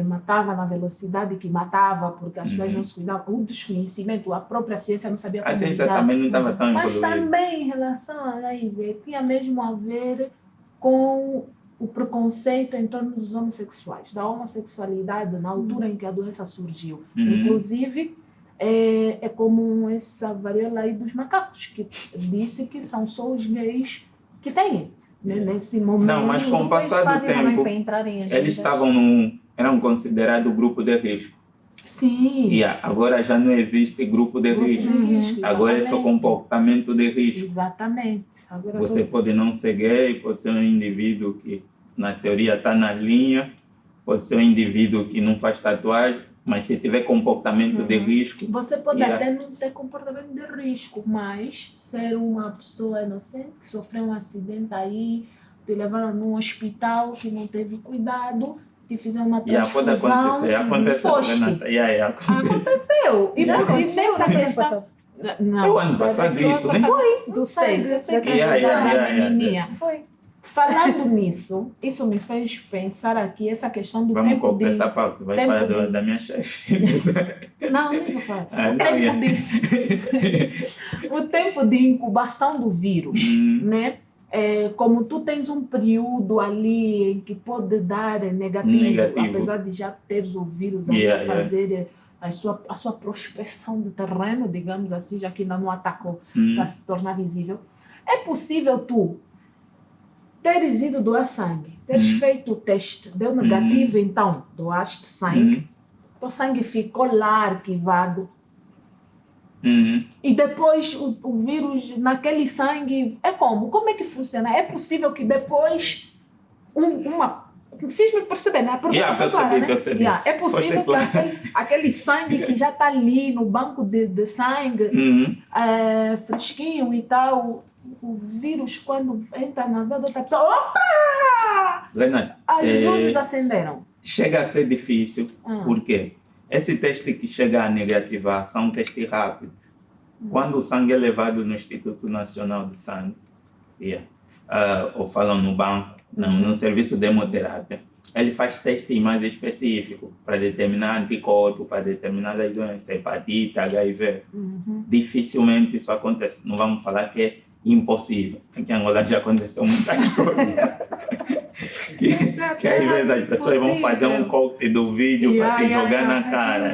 matava na velocidade que matava, porque as pessoas não se cuidavam, o desconhecimento, a própria ciência não sabia como A ciência lidar. também não estava tão Mas evoluída. também em relação ao HIV, tinha mesmo a ver com o preconceito em torno dos homossexuais, da homossexualidade na altura em que a doença surgiu. Inclusive, é como essa varíola aí dos macacos, que disse que são só os gays que têm, né, nesse momento. Não, mas com o Depois passar do fazem também tempo, para entrarem as eles vidas. estavam eram considerados grupo de risco. Sim. Agora já não existe grupo de Grupo de risco. risco, Agora é só exatamente. comportamento de risco. Exatamente. Agora Você pode não ser gay, pode ser um indivíduo que na teoria está na linha, pode ser um indivíduo que não faz tatuagem, mas se tiver comportamento de risco, você pode Yeah. até não ter comportamento de risco, mas ser uma pessoa inocente que sofreu um acidente aí, te levaram num hospital que não teve cuidado, te fizeram uma pode transfusão, acontecer. Aconteceu, foste. Renata. Aconteceu. E Já por aconteceu nessa no ano questão... passado. Não, O ano passado isso, né? Do sei, sangue, eu sei da que transfusão. a menininha. Foi. Falando nisso, isso me fez pensar aqui essa questão do Vamos tempo de... cortar essa pauta, vai tempo falar de- da minha chefe. Não, nem vou falar. Ah, O não, tempo o tempo de incubação do vírus, né? Como tu tens um período ali em que pode dar negativo. Apesar de já teres o vírus aí a fazer a sua prospecção de terreno, digamos assim, já que ainda não atacou para se tornar visível. É possível tu teres ido doar sangue, teres feito o teste, deu negativo, então doaste sangue, teu sangue ficou lá arquivado. E depois o vírus naquele sangue é como? Como é que funciona? É possível que depois fiz-me perceber, né? A pergunta foi clara, né? Percebi. É possível que aquele sangue que já está ali no banco de sangue, fresquinho e tal, o vírus quando entra na vida da outra pessoa, opa! Renata, As luzes acenderam. chega a ser difícil, porque esse teste que chega a negativar são um teste rápido. Quando o sangue é levado no Instituto Nacional de Sangue, ou falam no banco, no serviço de hemoterapia, ele faz testes mais específicos para determinar anticorpo, para determinadas doenças, hepatite, HIV. Dificilmente isso acontece. Não vamos falar que é impossível. Aqui em Angola já aconteceu muitas coisas. que às vezes as pessoas vão fazer um corte do vídeo para te jogar na cara.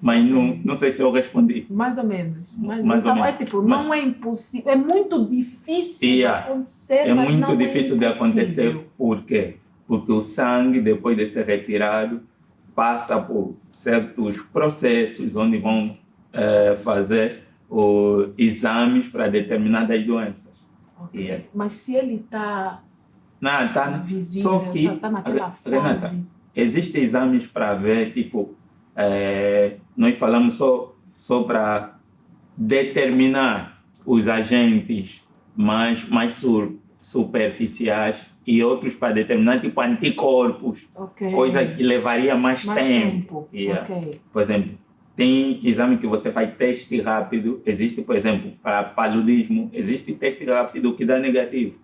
Mas não sei se eu respondi. Mais ou menos. Mais ou menos. Não é impossível, é muito difícil de acontecer. É mas muito não difícil de acontecer. Por quê? Porque o sangue, depois de ser retirado, passa por certos processos onde vão fazer exames para determinadas doenças. Okay. Mas se ele está visível, só que, está naquela fase... Renata, existem exames para ver, tipo, nós falamos só para determinar os agentes mais superficiais e outros para determinar, tipo, anticorpos, coisa que levaria mais tempo. Por exemplo, tem exame que você faz teste rápido, existe, por exemplo, para paludismo, existe teste rápido que dá negativo.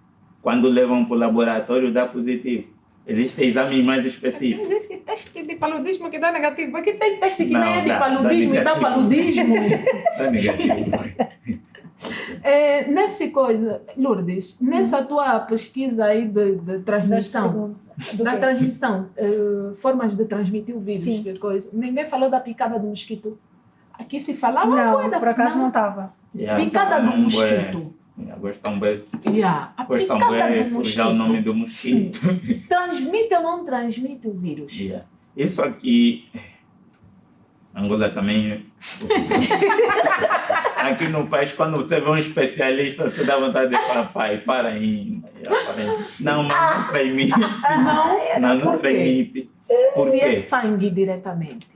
Quando levam para o laboratório, dá positivo. Existem exames mais específicos. Existe teste de paludismo que dá negativo. Aqui tem teste que nem é de paludismo e dá paludismo. Dá negativo. Nessa coisa, Lourdes, nessa tua pesquisa aí de transmissão, formas de transmitir o vírus, que coisa, ninguém falou da picada do mosquito. Aqui se falava... Não, por acaso não estava. Picada do mosquito. Gostam bem. A Gostam picada bem do sujar o nome do mosquito. Transmite ou não transmite o vírus? Isso aqui... Angola também... Aqui no país, quando você vê um especialista, você dá vontade de falar, pai, para aí. Não, mas não permite. Não permite. Por Se quê? é sangue diretamente.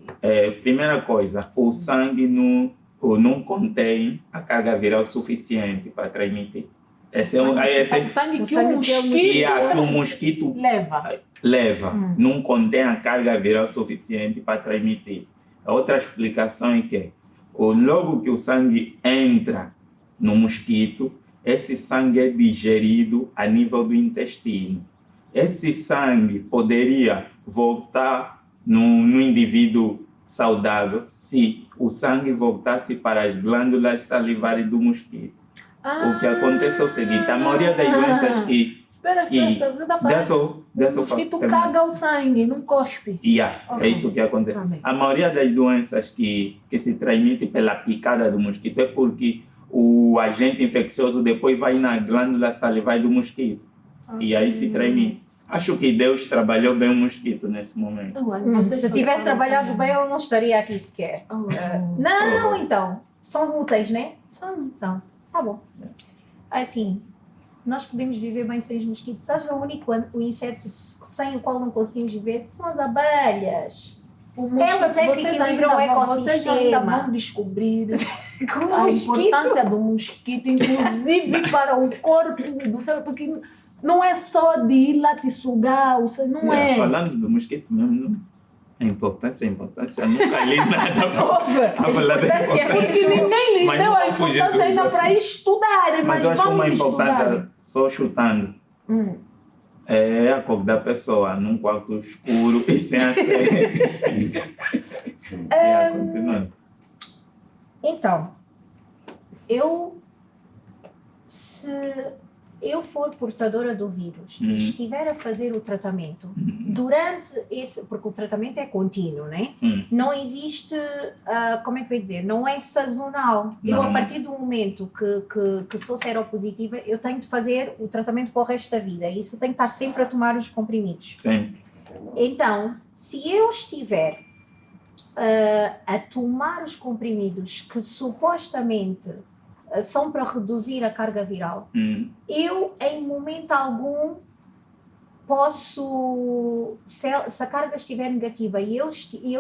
Primeira coisa, o sangue ou não contém a carga viral suficiente para transmitir. Esse é O sangue o que sangue um que é o mosquito que o mosquito leva. não contém a carga viral suficiente para transmitir. A outra explicação é que logo que o sangue entra no mosquito, esse sangue é digerido a nível do intestino. Esse sangue poderia voltar no indivíduo saudável se o sangue voltasse para as glândulas salivares do mosquito. O que acontece é o seguinte, a maioria das doenças que... Espera, você está falando? O mosquito caga o sangue, não cospe. É isso que acontece. Também. A maioria das doenças que se transmitem pela picada do mosquito é porque o agente infeccioso depois vai na glândula salivar do mosquito. E aí se transmite. Acho que Deus trabalhou bem o mosquito nesse momento. Se tivesse trabalhado bem, ele não estaria aqui sequer. Não, então. São os úteis, né? São. Tá bom. Assim, nós podemos viver bem sem os mosquitos. Sabes, o único inseto sem o qual não conseguimos viver são as abelhas. Elas é que equilibram o Vocês ainda ecossistema. vão descobrir Com a mosquito. importância do mosquito, inclusive para o corpo do ser, porque não é só de ir lá te sugar, não é. Falando do mosquito mesmo, a importância, nunca li nada A importância Porque ninguém lhe Mas deu não a vou fugir importância do ainda para assim. estudar, Mas eu acho uma vamos importância, estudar. só chutando, é a cor da pessoa, num quarto escuro e sem acesso. Continuando. Então, se eu for portadora do vírus e estiver a fazer o tratamento durante porque o tratamento é contínuo, né? Sim. Não existe, como é que eu ia dizer, não é sazonal. Eu, a partir do momento que sou seropositiva, eu tenho de fazer o tratamento para o resto da vida. Isso tem que estar sempre a tomar os comprimidos. Sempre. Então, se eu estiver a tomar os comprimidos que supostamente são para reduzir a carga viral, eu, em momento algum, posso, se a carga estiver negativa e eu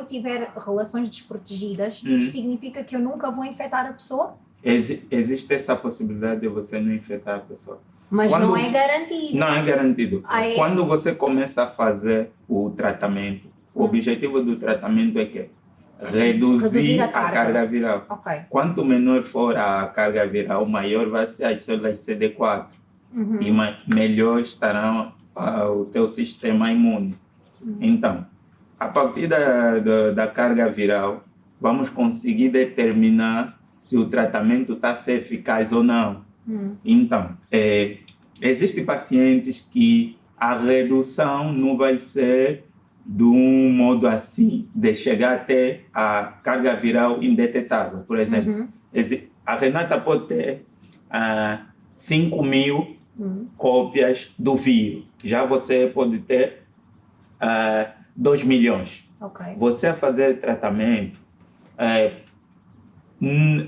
tiver relações desprotegidas, isso significa que eu nunca vou infectar a pessoa? Existe essa possibilidade de você não infectar a pessoa. Mas não é garantido. Não é garantido. Aí, quando você começa a fazer o tratamento, o objetivo do tratamento é que reduzir a carga viral. Okay. Quanto menor for a carga viral, maior vai ser as células CD4 e melhor estará o teu sistema imune. Então, a partir da carga viral, vamos conseguir determinar se o tratamento está a ser eficaz ou não. Então, existem pacientes que a redução não vai ser de um modo assim, de chegar até a carga viral indetetável. Por exemplo, a Renata pode ter 5.000 cópias do vírus. Já você pode ter 2 milhões. Okay. Você a fazer tratamento,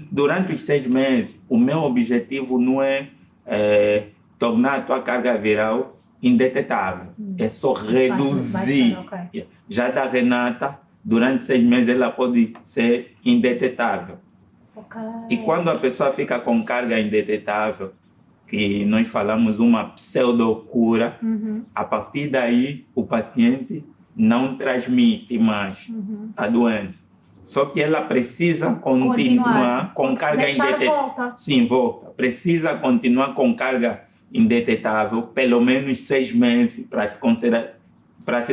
durante os 6 meses, o meu objetivo não é tornar a tua carga viral indetetável. É só reduzir. Okay. Já da Renata, durante 6 meses, ela pode ser indetetável. Okay. E quando a pessoa fica com carga indetetável, que nós falamos uma pseudocura, a partir daí o paciente não transmite mais a doença. Só que ela precisa continuar com carga indetetável. Sim, volta. Precisa continuar com carga indetetável, pelo menos 6 meses, para se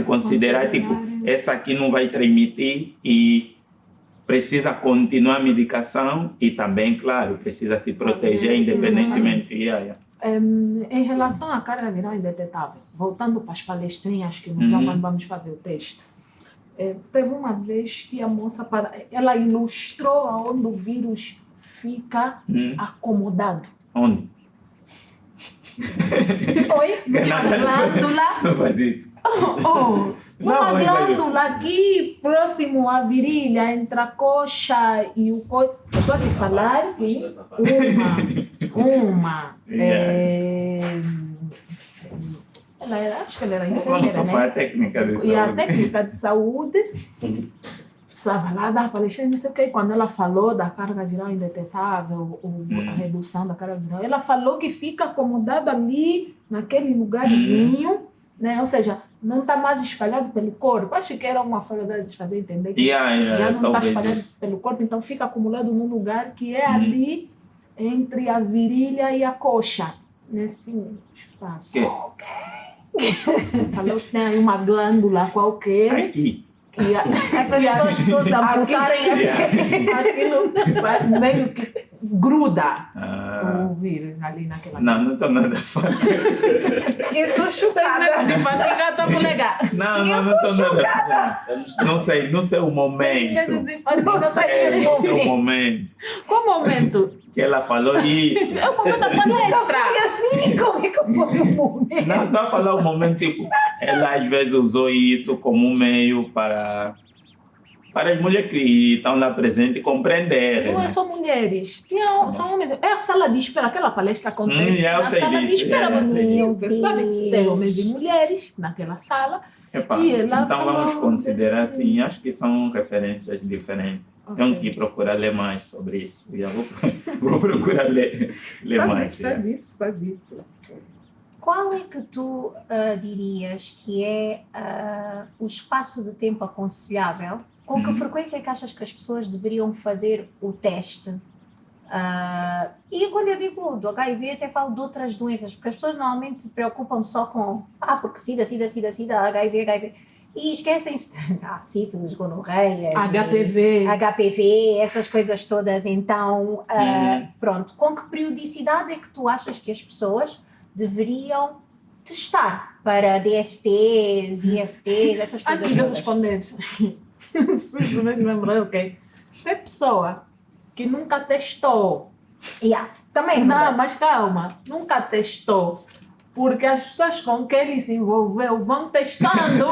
considerar tipo, essa aqui não vai transmitir e precisa continuar a medicação e também, claro, precisa se proteger independentemente. Em relação à carga viral indetetável, voltando para as palestrinhas que nós vamos fazer o teste, teve uma vez que a moça, ela ilustrou aonde o vírus fica acomodado. Onde? Oi? Numa glândula. Não faz isso. Numa glândula aqui, próximo à virilha, entre a coxa e o coxo. Estou a te falar que acho que ela era enfermeira. Vamos só para a técnica de saúde. E a técnica de saúde estava lá, da palestra, não sei o quê. Quando ela falou da carga viral indetetável, a redução da carga viral, ela falou que fica acomodada ali, naquele lugarzinho, né? Ou seja, não está mais espalhado pelo corpo. Acho que era uma forma de fazer entender que já não está espalhado pelo corpo, então fica acumulado num lugar que é ali entre a virilha e a coxa, nesse espaço. Falou que tem aí uma glândula qualquer. Aqui. Vai fazer só as pessoas amputarem aquilo meio que gruda o vírus ali naquela. Não estou nada a falar. Eu estou chocada. De fadiga, estou colega. Não estou nada a falar. Não sei o momento. Não sei o momento. Qual momento? Que ela falou isso. É o momento da palestra. Foi assim, como é que foi o momento? Não, estou a falar o momento, tipo, ela às vezes usou isso como um meio para as mulheres que estão lá presentes compreender. Não é só mulheres, são homens. É a sala de espera, aquela palestra acontece eu na sei sala de disso, espera, você Deus. sabe, tem homens e mulheres naquela sala. Epa, E ela então vamos falou considerar desse- assim, acho que são referências diferentes. Tenho que procurar ler mais sobre isso. Já vou procurar ler mais. Faz isso. Qual é que tu dirias que é o espaço de tempo aconselhável? Com que frequência é que achas que as pessoas deveriam fazer o teste? E quando eu digo do HIV, até falo de outras doenças, porque as pessoas normalmente se preocupam só com porque SIDA, HIV, e esquecem-se, sífilis, gonorreia, HPV, essas coisas todas. Então, pronto, com que periodicidade é que tu achas que as pessoas deveriam testar para DSTs, ISTs, essas coisas Antes de eu todas? responder, simplesmente lembrei, ok? Tem pessoa que nunca testou. Também Não, mas calma, nunca testou. Porque as pessoas com quem ele se envolveu vão testando.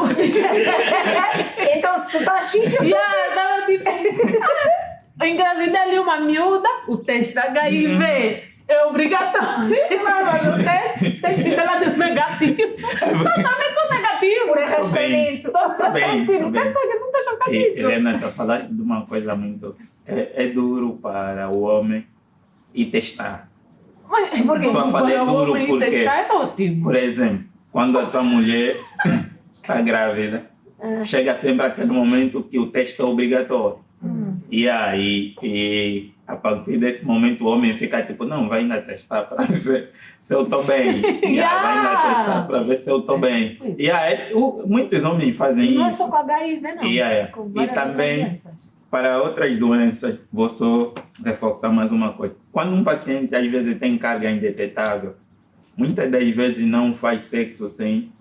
Então, se tu estás xixi, Tava tipo... Engravidei ali uma miúda, o teste HIV é obrigatório. Mas o teste dela deu negativo. Tratamento negativo. por arrastamento. Bem. Tem só que não deixa ficar disso. Renata, falaste de uma coisa muito... É duro para o homem ir testar. Porque Estou a falar duro porque, testar é ótimo. por exemplo, quando a tua mulher está grávida, chega sempre aquele momento que o teste é obrigatório. E aí, a partir desse momento, o homem fica tipo, não, vai ainda testar para ver se eu estou bem. Vai ainda testar para ver se eu estou bem. E aí, muitos homens fazem isso. Não é só com HIV, não. Com E várias também, outras doenças. para outras doenças, vou só reforçar mais uma coisa. Quando um paciente, às vezes, tem carga indetetável, muitas das vezes não faz sexo sem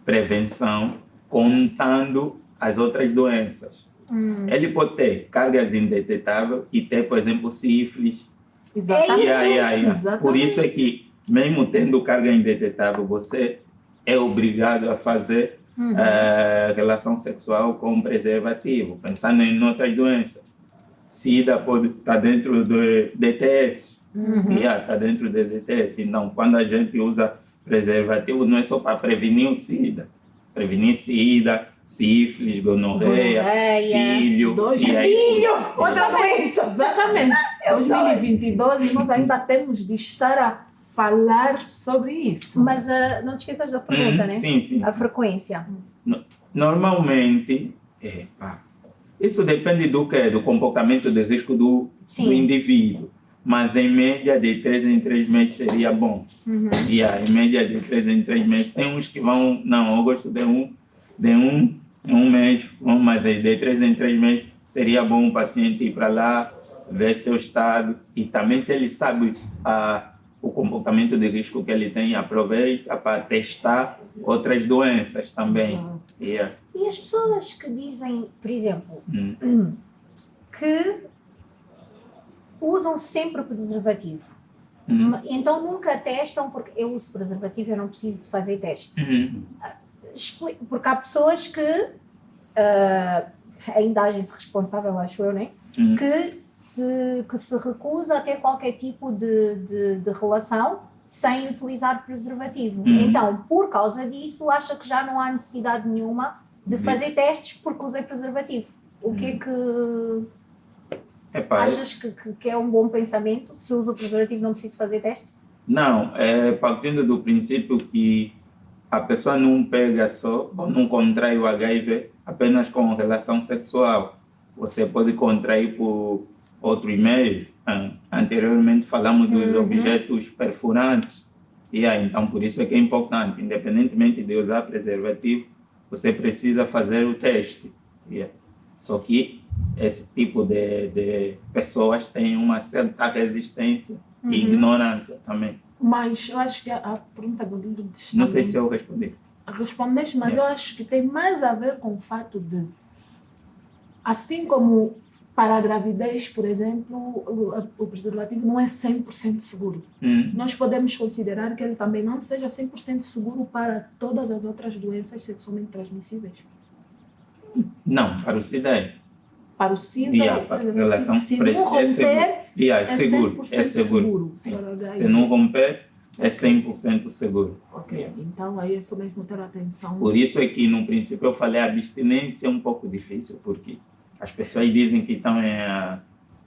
prevenção, contando as outras doenças. Ele pode ter cargas indetetáveis e ter, por exemplo, sífilis. Exatamente. Exatamente. Por isso é que, mesmo tendo carga indetetável, você é obrigado a fazer relação sexual com preservativo, pensando em outras doenças. SIDA pode estar dentro do DTS. Está dentro do DTS. Então, quando a gente usa preservativo, não é só para prevenir o SIDA. Prevenir SIDA, sífilis, gonorreia, filho. Outra doença. Exatamente. 2022 e nós ainda temos de estar a falar sobre isso. Mas não te esqueças da pergunta, né? Sim. A frequência. Normalmente, isso depende do comportamento de risco do indivíduo. Mas em média de 3 em 3 meses seria bom. Em média de 3 em 3 meses. Tem uns que vão, não, eu gosto de um mês, mas de 3 em 3 meses seria bom o paciente ir para lá, ver seu estado e também se ele sabe o comportamento de risco que ele tem, aproveita para testar outras doenças também. E as pessoas que dizem, por exemplo, que usam sempre o preservativo. Então nunca testam, porque eu uso preservativo, eu não preciso de fazer teste. Porque há pessoas que, ainda há gente responsável, acho eu, né? Que se recusa a ter qualquer tipo de relação sem utilizar preservativo. Então, por causa disso, acha que já não há necessidade nenhuma de fazer testes porque usei preservativo. O que é que Epá, achas que é um bom pensamento? Se uso o preservativo não preciso fazer teste? não, partindo do princípio que a pessoa não pega só ou não contrai o HIV apenas com relação sexual. Você pode contrair por outro meio. Anteriormente falamos dos objetos perfurantes. Então, por isso é que é importante, independentemente de usar preservativo, você precisa fazer o teste. Só que esse tipo de pessoas têm uma certa resistência e ignorância também. Mas eu acho que a pergunta do livro Não sei se eu respondi. respondeste, mas eu acho que tem mais a ver com o fato de, assim como para a gravidez, por exemplo, o preservativo não é 100% seguro. Nós podemos considerar que ele também não seja 100% seguro para todas as outras doenças sexualmente transmissíveis. Não, para o SIDA é. Para o SIDA, Para a relação se não romper, é seguro. 100% É seguro. Sim. Para o HIV. Se não romper, é 100% seguro. Ok, então aí é só mesmo ter atenção. Por isso é que no princípio eu falei a abstinência é um pouco difícil, porque as pessoas dizem que estão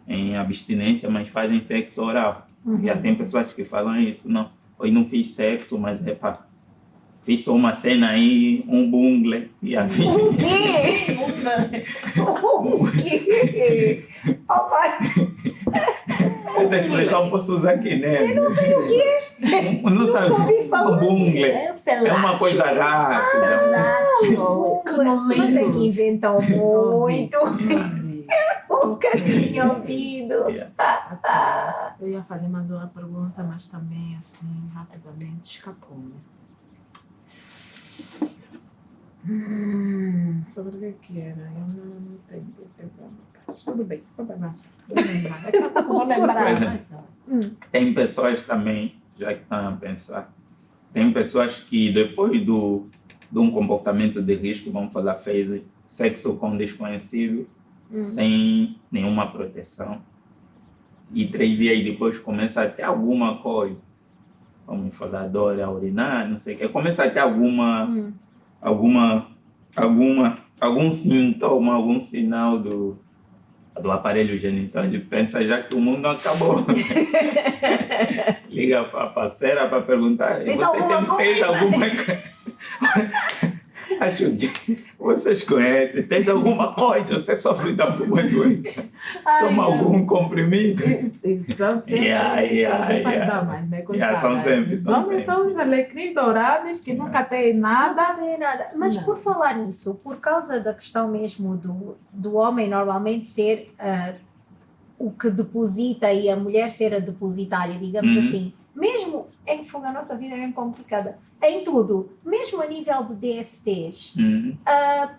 em abstinência, mas fazem sexo oral. Já tem pessoas que falam isso, não, eu não fiz sexo, mas fiz só uma cena aí, um bungle, e a vida. O quê? O quê? Oh, pai. Essa expressão posso usar aqui, né? Eu não sei o quê. Não sabe, ouvi falar. bungle. É É uma coisa rápida. Mas é que inventam muito. Nunca tinha ouvido. Eu ia fazer mais uma pergunta, mas também, assim, rapidamente escapou. Sobre o que era? Eu não tenho tempo. Tudo bem, vou lembrar. Daqui a pouco vou lembrar. Tem pessoas também, já que estão a pensar, tem pessoas que depois de um comportamento de risco, vamos falar, fez sexo com desconhecido, sem nenhuma proteção, e 3 dias depois começa a ter alguma coisa, vamos falar, dor a urinar, não sei o que, começa a ter algum sintoma, algum sinal do aparelho genital, ele pensa já que o mundo acabou. Liga para a parceira para perguntar, Tem alguma coisa? Acho que vocês conhecem, tem alguma coisa, você sofre de alguma doença, toma algum comprimido. São sempre as damas, né? São sempre. Os homens são os alecrins dourados que nunca têm nada. Não tem nada. Mas por falar nisso, por causa da questão mesmo do homem normalmente ser o que deposita e a mulher ser a depositária, digamos assim, mesmo em fogo, a nossa vida é bem complicada, em tudo, mesmo a nível de DSTs,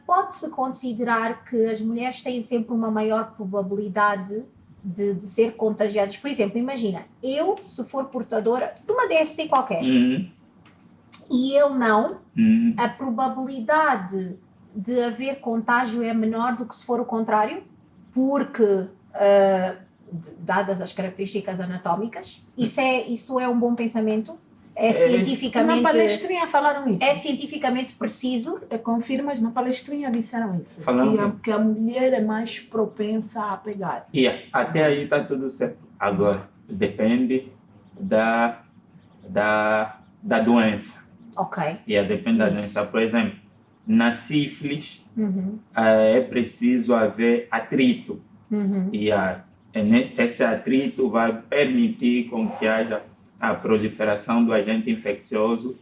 pode-se considerar que as mulheres têm sempre uma maior probabilidade de ser contagiadas. Por exemplo, imagina, eu, se for portadora de uma DST qualquer, e eu não, a probabilidade de haver contágio é menor do que se for o contrário, porque dadas as características anatómicas, isso é um bom pensamento? É cientificamente... Na palestrinha falaram isso. É cientificamente preciso? Confirmas, na palestrinha disseram isso. Falando que a mulher é mais propensa a pegar. Até aí está tudo certo. Agora, depende da doença. Ok. Depende da doença. Por exemplo, na sífilis, é preciso haver atrito. Esse atrito vai permitir com que haja a proliferação do agente infeccioso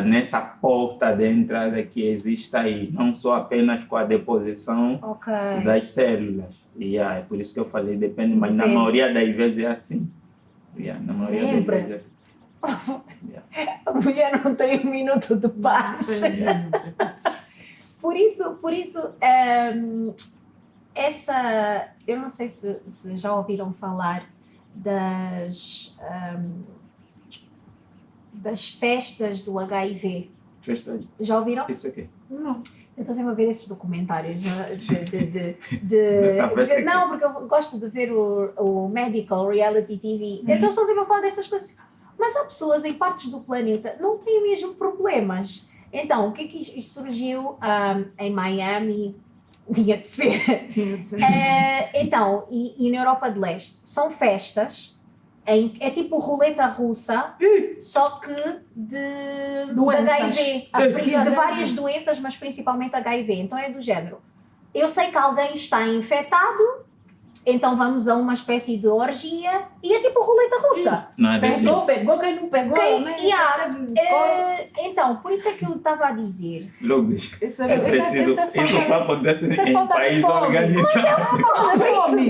nessa porta de entrada que existe aí, não só apenas com a deposição das células. É por isso que eu falei, depende, mas na maioria das vezes é assim. Na maioria das vezes é assim. A mulher não tem um minuto de paz. Por isso eu não sei se já ouviram falar das festas do HIV. Festa? Já ouviram? Isso aqui? Não. Eu estou sempre a ver esses documentários Dessa festa não, porque eu gosto de ver o Medical Reality TV. Então estou sempre a falar destas coisas. Mas há pessoas em partes do planeta que não têm mesmo problemas Então, o que é que isto surgiu em Miami? Tinha de ser. Tinha de ser. Então, e na Europa de Leste, são festas, é tipo roleta russa, só que de Doenças. HIV, de várias doenças, mas principalmente HIV. Então é do género. Eu sei que alguém está infectado, então vamos a uma espécie de orgia e é tipo roleta russa. Não é desse Pegou, quem não pegou, né? Então, por isso é que eu estava a dizer. Logo, Isso é preciso. Isso só acontece em país organizado.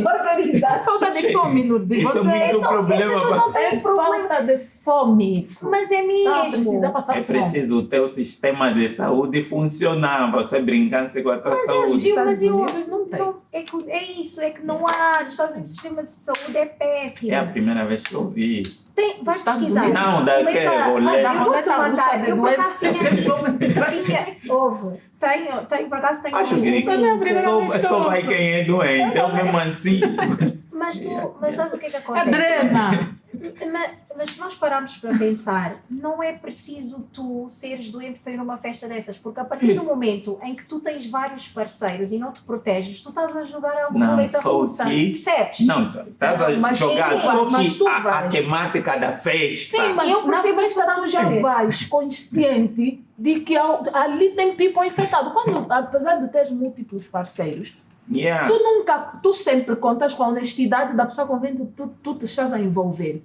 Organizado. Falta de fome, Lourdes. Isso é muito problema. Não tem problema. Falta de fome isso. Mas é Não, mesmo. precisa passar É fome. preciso o teu sistema de saúde funcionar, você brincar-se com a tua saúde. Estados Unidos não tem. É isso, é que não há. Nos Estados Unidos o sistema de saúde é péssimo. É a primeira vez que eu ouvi isso. Vai Estados pesquisar. Unidos. Não, daqui é roleta. Eu vou-te mandar. Eu por acaso Ovo. tenho, por acaso tenho. Acho que só vai quem é doente, eu mesmo assim. Mas sabes o que é que acontece? Adrena. Mas se nós pararmos para pensar, não é preciso tu seres doente para ir a uma festa dessas, porque a partir do momento em que tu tens vários parceiros e não te proteges, tu estás a jogar a Não, roleta só russa. que- Percebes? Não, estás a Mas jogar sim, só mas que tu a vais. temática da festa. Sim, mas Eu na percebo o que tu festa estás a tu já dizer. vais consciente de que ali tem people infectado. Quando, apesar de teres múltiplos parceiros, Yeah. tu sempre contas com a honestidade da pessoa com quem tu te estás a envolver.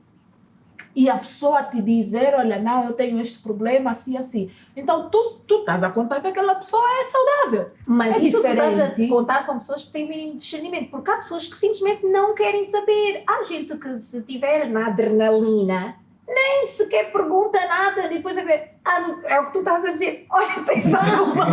E a pessoa te dizer, olha, não, eu tenho este problema, assim, assim. Então, tu estás a contar que aquela pessoa é saudável. Mas É isso tu estás a diferente. contar com pessoas que têm mínimo discernimento, porque há pessoas que simplesmente não querem saber. Há gente que se estiver na adrenalina, nem sequer pergunta nada, depois é o que tu estás a dizer, olha, tens alguma...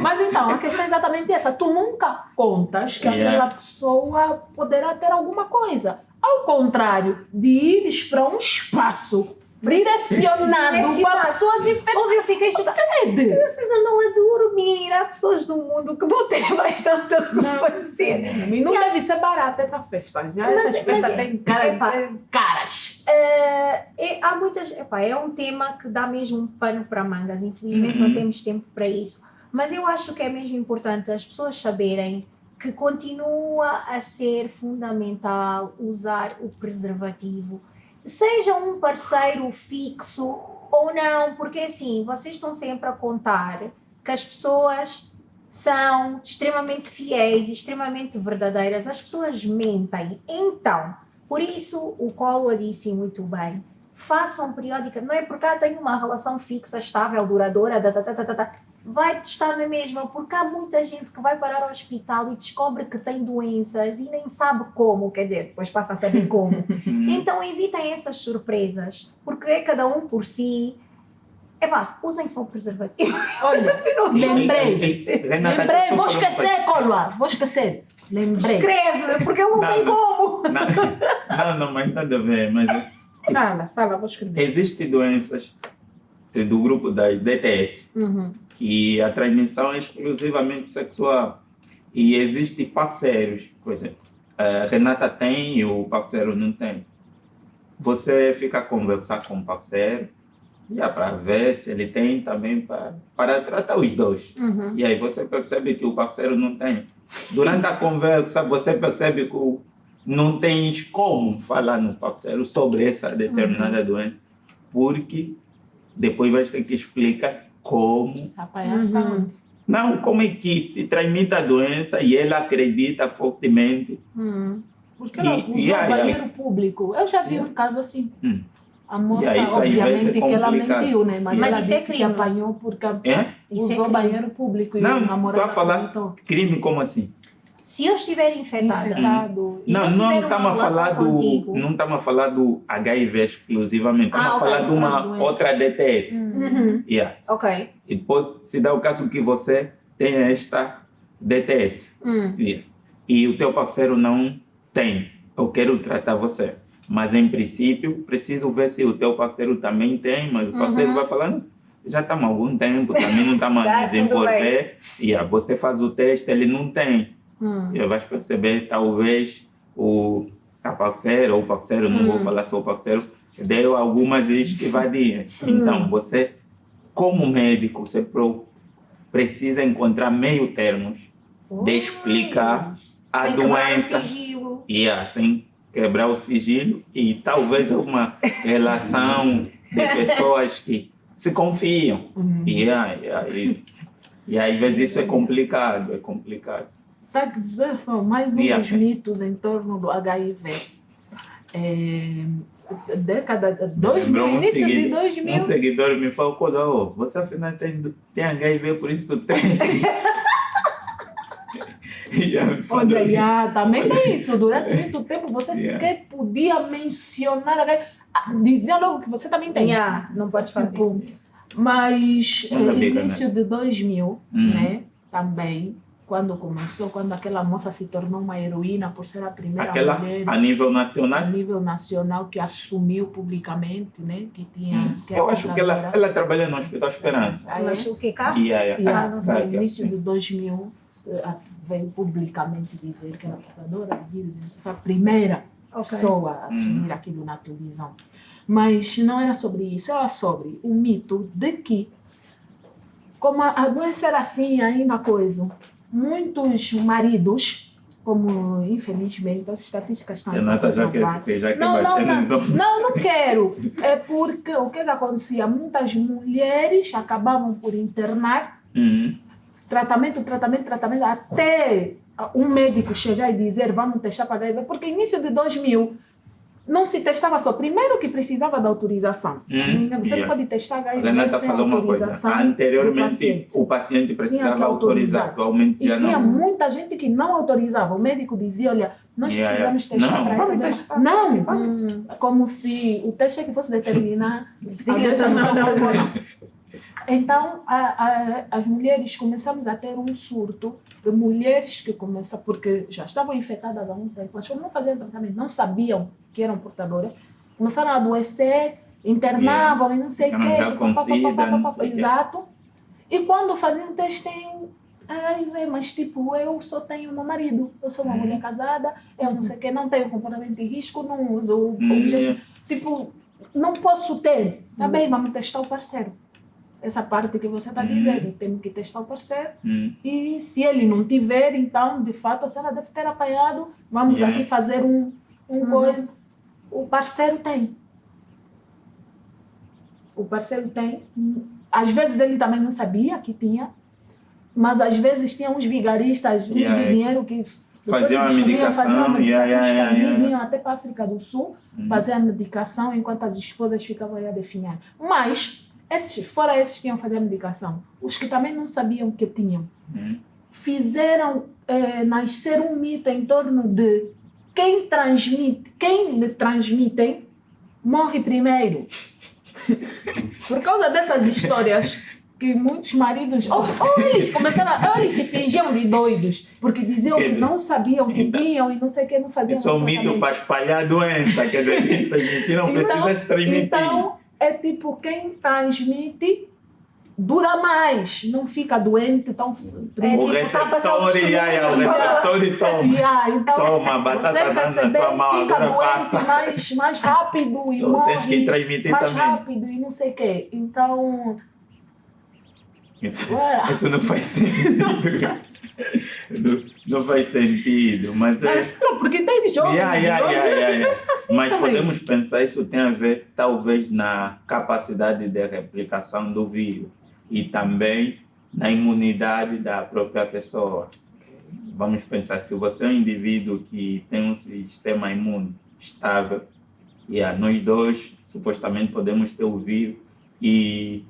Mas então, a questão é exatamente essa. Tu nunca contas que aquela pessoa poderá ter alguma coisa. Ao contrário, de ires para um espaço direcionado para pessoas infectadas. Ouve, eu fiquei chocada. Vocês andam a dormir. Há pessoas no mundo que não têm mais tanto o que fazer. E não deve ser barata essa festa. Já essas festas têm cara de ser caras. Há muitas... é um tema que dá mesmo um pano para mangas. Infelizmente não temos tempo para isso. Mas eu acho que é mesmo importante as pessoas saberem que continua a ser fundamental usar o preservativo. Seja um parceiro fixo ou não, porque assim, vocês estão sempre a contar que as pessoas são extremamente fiéis e extremamente verdadeiras. As pessoas mentem. Então, por isso, o Collor disse muito bem, façam periódica, não é porque tenho uma relação fixa, estável, duradoura, vai testar na mesma, porque há muita gente que vai parar ao hospital e descobre que tem doenças e nem sabe como, quer dizer, depois passa a saber como. Então evitem essas surpresas, porque é cada um por si. Usem só o preservativo. Olha, lembrei, vou esquecer, Collor, vou esquecer. Lembrei. Escreve, porque ele não tem como. Não, mas nada a ver, mas... Fala, vou escrever. Existem doenças do grupo das DTS, que a transmissão é exclusivamente sexual. E existem parceiros, por exemplo, a Renata tem e o parceiro não tem. Você fica a conversar com o parceiro, para ver se ele tem também, para tratar os dois. E aí você percebe que o parceiro não tem. Durante a conversa, você percebe que não tens como falar no parceiro sobre essa determinada doença, porque depois vais ter que explicar como. Não, como é que se transmite a doença e ela acredita fortemente. Porque ela usou banheiro público. Eu já vi um caso assim. A moça, obviamente, que ela mentiu, né? Mas ela disse que apanhou porque usou banheiro público. Não, estou a falar crime como assim? Se eu estiver infectada, não estamos a falar do HIV exclusivamente, estamos a falar de uma outra DTS. Ok. E pode se dar o caso que você tenha esta DTS e o teu parceiro não tem. Eu quero tratar você, mas em princípio preciso ver se o teu parceiro também tem, mas o parceiro vai falando. Já estamos há algum tempo, também não estamos a desenvolver. Você faz o teste, ele não tem. E vais perceber, talvez, a parceira ou o parceiro, não vou falar só o parceiro, deu algumas esquivadinhas. Então, você como médico, você precisa encontrar meio termos de explicar a sem quebrar o doença. sigilo. E assim, quebrar o sigilo e talvez uma relação de pessoas que se confiam. E às vezes isso é complicado, Tá, são mais uns mitos em torno do HIV. Década 2000, início de 2000. Um seguidor me falou, você afinal tem HIV, por isso tem. Olha, também tem isso. Durante muito tempo você sequer podia mencionar HIV. Dizia logo que você também tem. Não pode falar disso. Mas início de 2000, né, também, quando aquela moça se tornou uma heroína por ser a primeira mulher a nível nacional que assumiu publicamente, né, que tinha... Eu acho que ela trabalha no Hospital Esperança. Mas o que cá? Não sei, início de 2000 veio publicamente dizer que era portadora de vírus. Essa foi a primeira pessoa a assumir aquilo na televisão. Mas não era sobre isso, era sobre o mito de que, como a doença era assim, ainda coisa, muitos maridos, como infelizmente as estatísticas estão Renata já quer não quero. É porque o que acontecia? Muitas mulheres acabavam por internar, tratamento, até um médico chegar e dizer vamos testar para HIV, porque início de 2000 não se testava só. Primeiro que precisava da autorização. Você não pode testar HIV sem autorização. Anteriormente o paciente precisava autorizar. Atualmente já não. Tinha muita gente que não autorizava. O médico dizia, olha, nós precisamos testar para essa doença. Não! Como se o teste que fosse determinar a doença não. Então, as mulheres começamos a ter um surto de mulheres que começam, porque já estavam infectadas há muito tempo, mas como não faziam tratamento, não sabiam que eram portadoras, começaram a adoecer, internavam e não sei o quê. Exato. E quando faziam o teste, mas tipo, eu só tenho meu marido, eu sou uma mulher casada, eu não sei o quê, não tenho comportamento de risco, não uso objeto. Tipo, não posso ter. Tá bem, vamos testar o parceiro. Essa parte que você está dizendo, temos que testar o parceiro. E se ele não tiver, então, de fato, a senhora deve ter apanhado. Vamos aqui fazer coisa. O parceiro tem. Às vezes ele também não sabia que tinha, mas às vezes tinha uns vigaristas de dinheiro que faziam a medicação, iam até para a África do Sul fazer a medicação enquanto as esposas ficavam aí a definhar. Mas fora esses que iam fazer a medicação, os que também não sabiam que tinham, fizeram nascer um mito em torno de quem lhe transmitem, morre primeiro. Por causa dessas histórias que muitos maridos, eles se fingiam de doidos, porque diziam que não sabiam que tinham e não sei o que, não faziam. Isso é um mito para espalhar a doença, quer dizer, não precisa transmitir. Então, é tipo, quem transmite dura mais, não fica doente tão... O receptor toma batata na tua mão, fica agora doente passa. mais rápido e morre tens que transmitir mais também. rápido e não sei o quê. Então... Isso não faz sentido. Não faz sentido, mas Não, porque tem jovens que pensam assim mas também. podemos pensar, isso tem a ver talvez na capacidade de replicação do vírus e também na imunidade da própria pessoa. Vamos pensar, se você é um indivíduo que tem um sistema imune estável, nós dois supostamente podemos ter o vírus e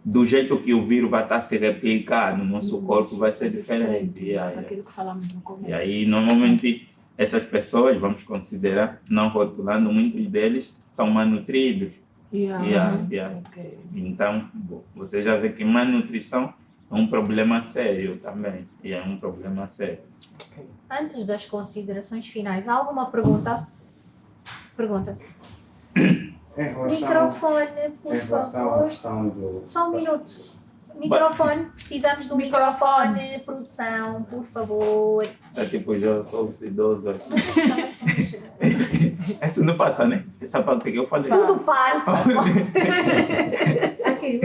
do jeito que o vírus vai estar se replicar no nosso corpo vai ser diferente. Aquilo que falamos no começo. E aí, normalmente, essas pessoas, vamos considerar, não rotulando, muitos deles são malnutridos. Okay. Então, você já vê que malnutrição é um problema sério também. E é um problema sério. Okay. Antes das considerações finais, há alguma pergunta? Pergunta. Microfone, por favor. Só um minuto. Microfone, precisamos do microfone. Produção, por favor. É tipo, já sou idoso. Isso não passa, né? Essa parte que eu falei. Tudo passa. Aqui,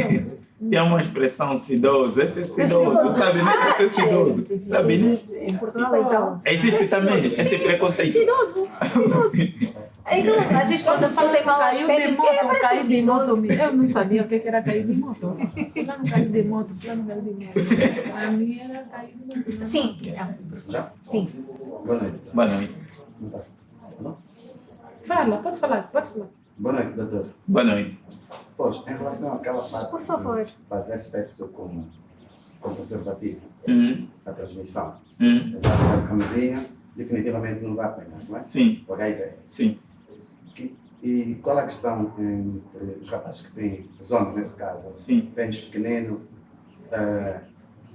Tem uma expressão sidoso, esse é sidoso, sabe? Não é esse é sidoso, Isso sabe? Né? existe em Portugal, então. Existe também esse preconceito. Idoso. Então, às vezes quando a pessoa tem mau Caiu aspecto, de diz, moto, parece um caiu de moto. idoso. Eu não sabia o que era cair de moto. Fulano caiu de moto, fulano caiu de moto. Para mim era cair de moto. Sim, Já? sim. Boa noite. Boa noite. Fala, pode falar. Boa noite, doutor. Boa noite. Pois, em relação àquela parte Por favor. de fazer sexo com preservativo, a transmissão, usar a camisinha, definitivamente não vai apanhar, não é? Sim, O HIV. sim. E qual é a questão entre os rapazes que têm, os homens nesse caso, Sim. pênis pequenino,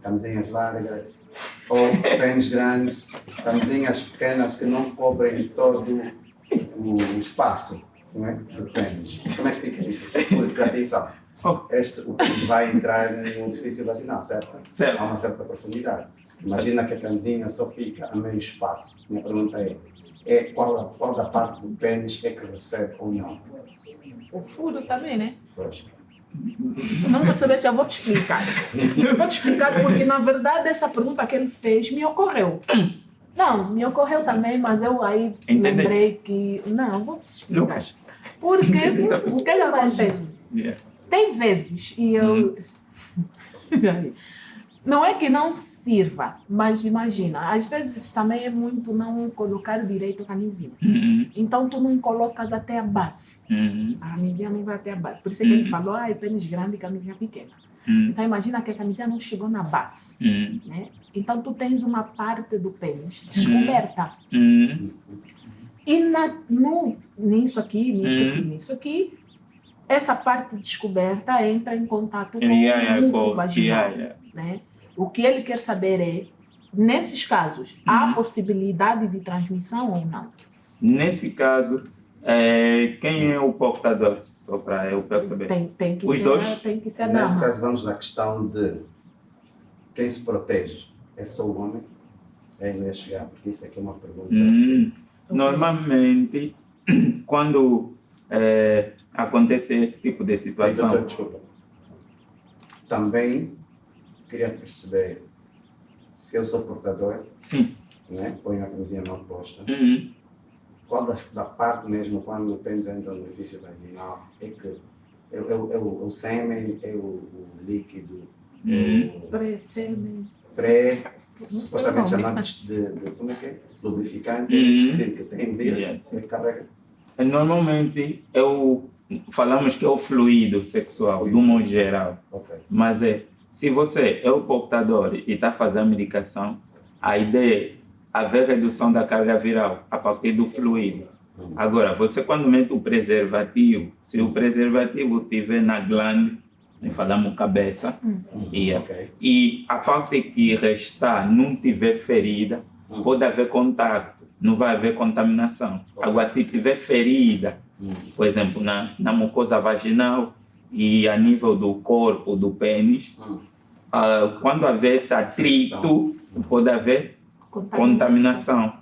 camisinhas largas, ou pênis grandes, camisinhas pequenas que não cobrem todo o espaço, não é? Do pênis. Como é que fica isso? Porque, atenção, o pênis vai entrar no orifício vaginal, certo? Certo. A uma certa profundidade. Imagina que a camisinha só fica a meio espaço. Minha pergunta é qual da parte do pênis é que recebe ou não? O furo também, né? Pois. Não vou saber se eu vou te explicar. Eu vou te explicar porque, na verdade, essa pergunta que ele fez me ocorreu. Não, me ocorreu também, mas eu aí lembrei que... Não, vou te explicar. Lucas. Porque o que acontece? Yeah. Tem vezes, e eu... Não é que não sirva, mas imagina, às vezes também é muito não colocar direito a camisinha. Então tu não colocas até a base. A camisinha não vai até a base. Por isso que ele falou, pênis grande e camisinha pequena. Então imagina que a camisinha não chegou na base. Né? Então tu tens uma parte do pênis descoberta. E nisso aqui, essa parte descoberta entra em contato com o muco vaginal. Né? O que ele quer saber é, nesses casos, há possibilidade de transmissão ou não? Nesse caso, quem é o portador? Só para eu perceber. Tem que Os ser, dois? tem que ser a Nesse dama. caso, vamos na questão de quem se protege. É só o homem? É ele a chegar, porque isso aqui é uma pergunta. Normalmente, quando acontece esse tipo de situação... Doutor, desculpa. Também queria perceber se eu sou portador, Sim. né? Ponho a camisinha não posta. Qual da parte mesmo, quando o pênis entra no orifício vaginal, é que é o sêmen, é o líquido, supostamente chamado de como é que é? Lubrificante, que tem vírus, que carrega. Normalmente, falamos que é o fluido sexual, do modo geral. Okay. Mas se você é o portador e está fazendo a medicação, a ideia é haver redução da carga viral a partir do fluido. Agora, você quando mete o preservativo, se o preservativo estiver na glande, falamos cabeça, e a parte que restar não tiver ferida, pode haver contato, não vai haver contaminação. Agora, se tiver ferida, por exemplo, na mucosa vaginal e a nível do corpo, do pênis, quando haver esse atrito, pode haver contaminação.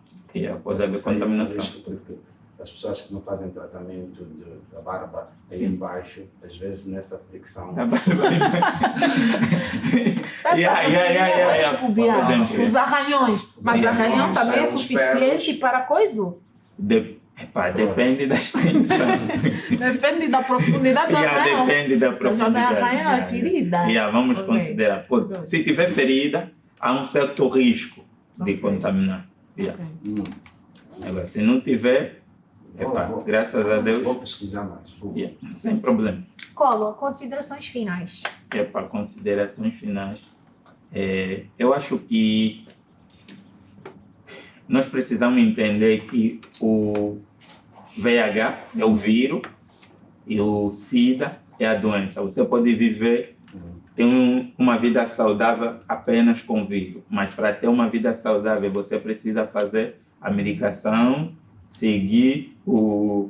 Pode haver contaminação. Porque as pessoas que não fazem tratamento da barba aí embaixo, às vezes nessa fricção... Os arranhões. Mas arranhão também é suficiente para coisa? Depende da extensão. Depende da profundidade do arranhão. Depende da profundidade. Arranhão é ferida. Vamos considerar. Se tiver ferida, há um certo risco de contaminar. Agora, se não tiver, graças a Deus... Vou pesquisar mais. Sem problema. Colo, considerações finais. Para considerações finais, eu acho que nós precisamos entender que o VIH é o vírus e o SIDA é a doença. Você pode viver, ter uma vida saudável apenas com o vírus, mas para ter uma vida saudável você precisa fazer a medicação, seguir os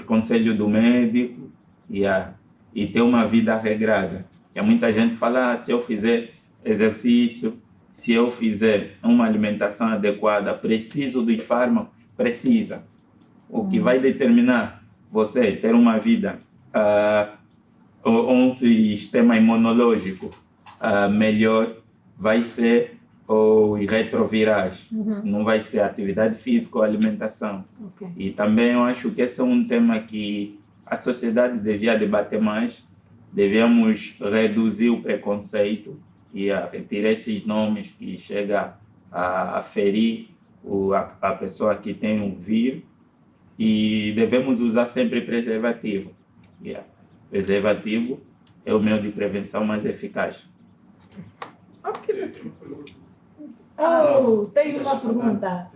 conselhos do médico e ter uma vida regrada. E muita gente fala, se eu fizer exercício, se eu fizer uma alimentação adequada, preciso de fármaco? Precisa. O que vai determinar você ter uma vida um sistema imunológico melhor, vai ser os retrovirais, não vai ser atividade física ou alimentação. Ok. E também eu acho que esse é um tema que a sociedade devia debater mais. Devemos reduzir o preconceito e retirar esses nomes que chegam a ferir a pessoa que tem um vírus. E devemos usar sempre preservativo. Preservativo é o meio de prevenção mais eficaz. Ok. Oh, tenho uma pergunta.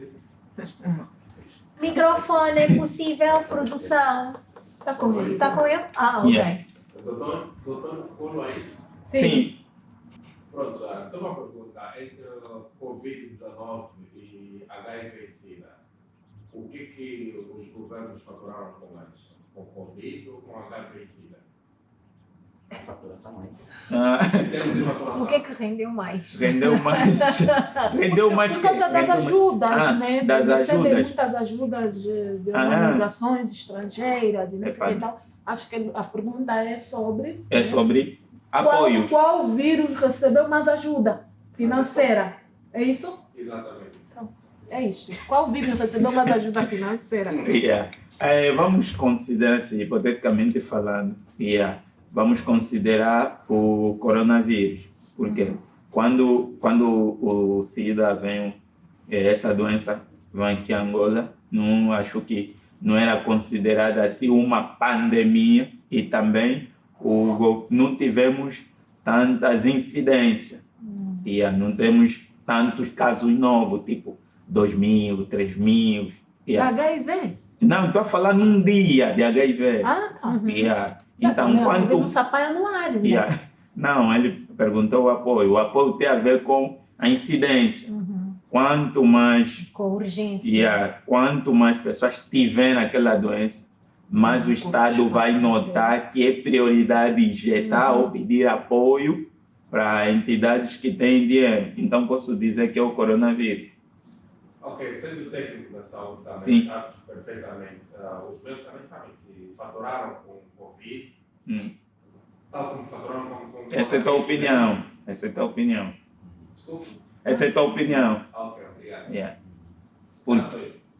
Microfone é possível, produção. Está comigo? Está com ele? Ah, ok. Yeah. Doutor Paulo, é isso? Sim. Pronto, então uma pergunta. Entre Covid-19 e HIV-Sida, o que os governos faturaram com mais? Com Covid ou com HIV-Sida? Faturação aí. Em termos de faturação. O que é que rendeu mais? Rendeu mais. Rendeu mais Por causa das ajudas, né? Das Recebem ajudas. muitas ajudas de organizações estrangeiras e não sei o que. Epa. Então, acho que a pergunta é sobre... É sobre apoios. Qual vírus recebeu mais ajuda financeira? É isso? Exatamente. É isso. Qual vírus recebeu mais ajuda financeira? Yeah. Vamos considerar, assim, hipoteticamente falando, vamos considerar o coronavírus. Porque quando o SIDA vem, essa doença vem aqui em Angola, não acho que não era considerada assim uma pandemia e também não tivemos tantas incidências. Não temos tantos casos novos, tipo 2.000, 3.000. HIV? Não, estou a falar num dia de HIV. Ah, tá. Então, Não sapaia no ar, né? Não, ele perguntou o apoio. O apoio tem a ver com a incidência. Quanto mais, Com urgência. quanto mais pessoas tiverem aquela doença, mais o Estado vai notar que é prioridade injetar ou pedir apoio para entidades que têm dinheiro. Então, posso dizer que é o coronavírus. Ok, sendo técnico da saúde também, Sim. sabe perfeitamente. Os médicos também sabem que faturaram com Covid, tal como faturaram com Essa é a tua opinião. Essa é a tua opinião. Desculpe. Essa é a tua opinião. Ok, obrigado.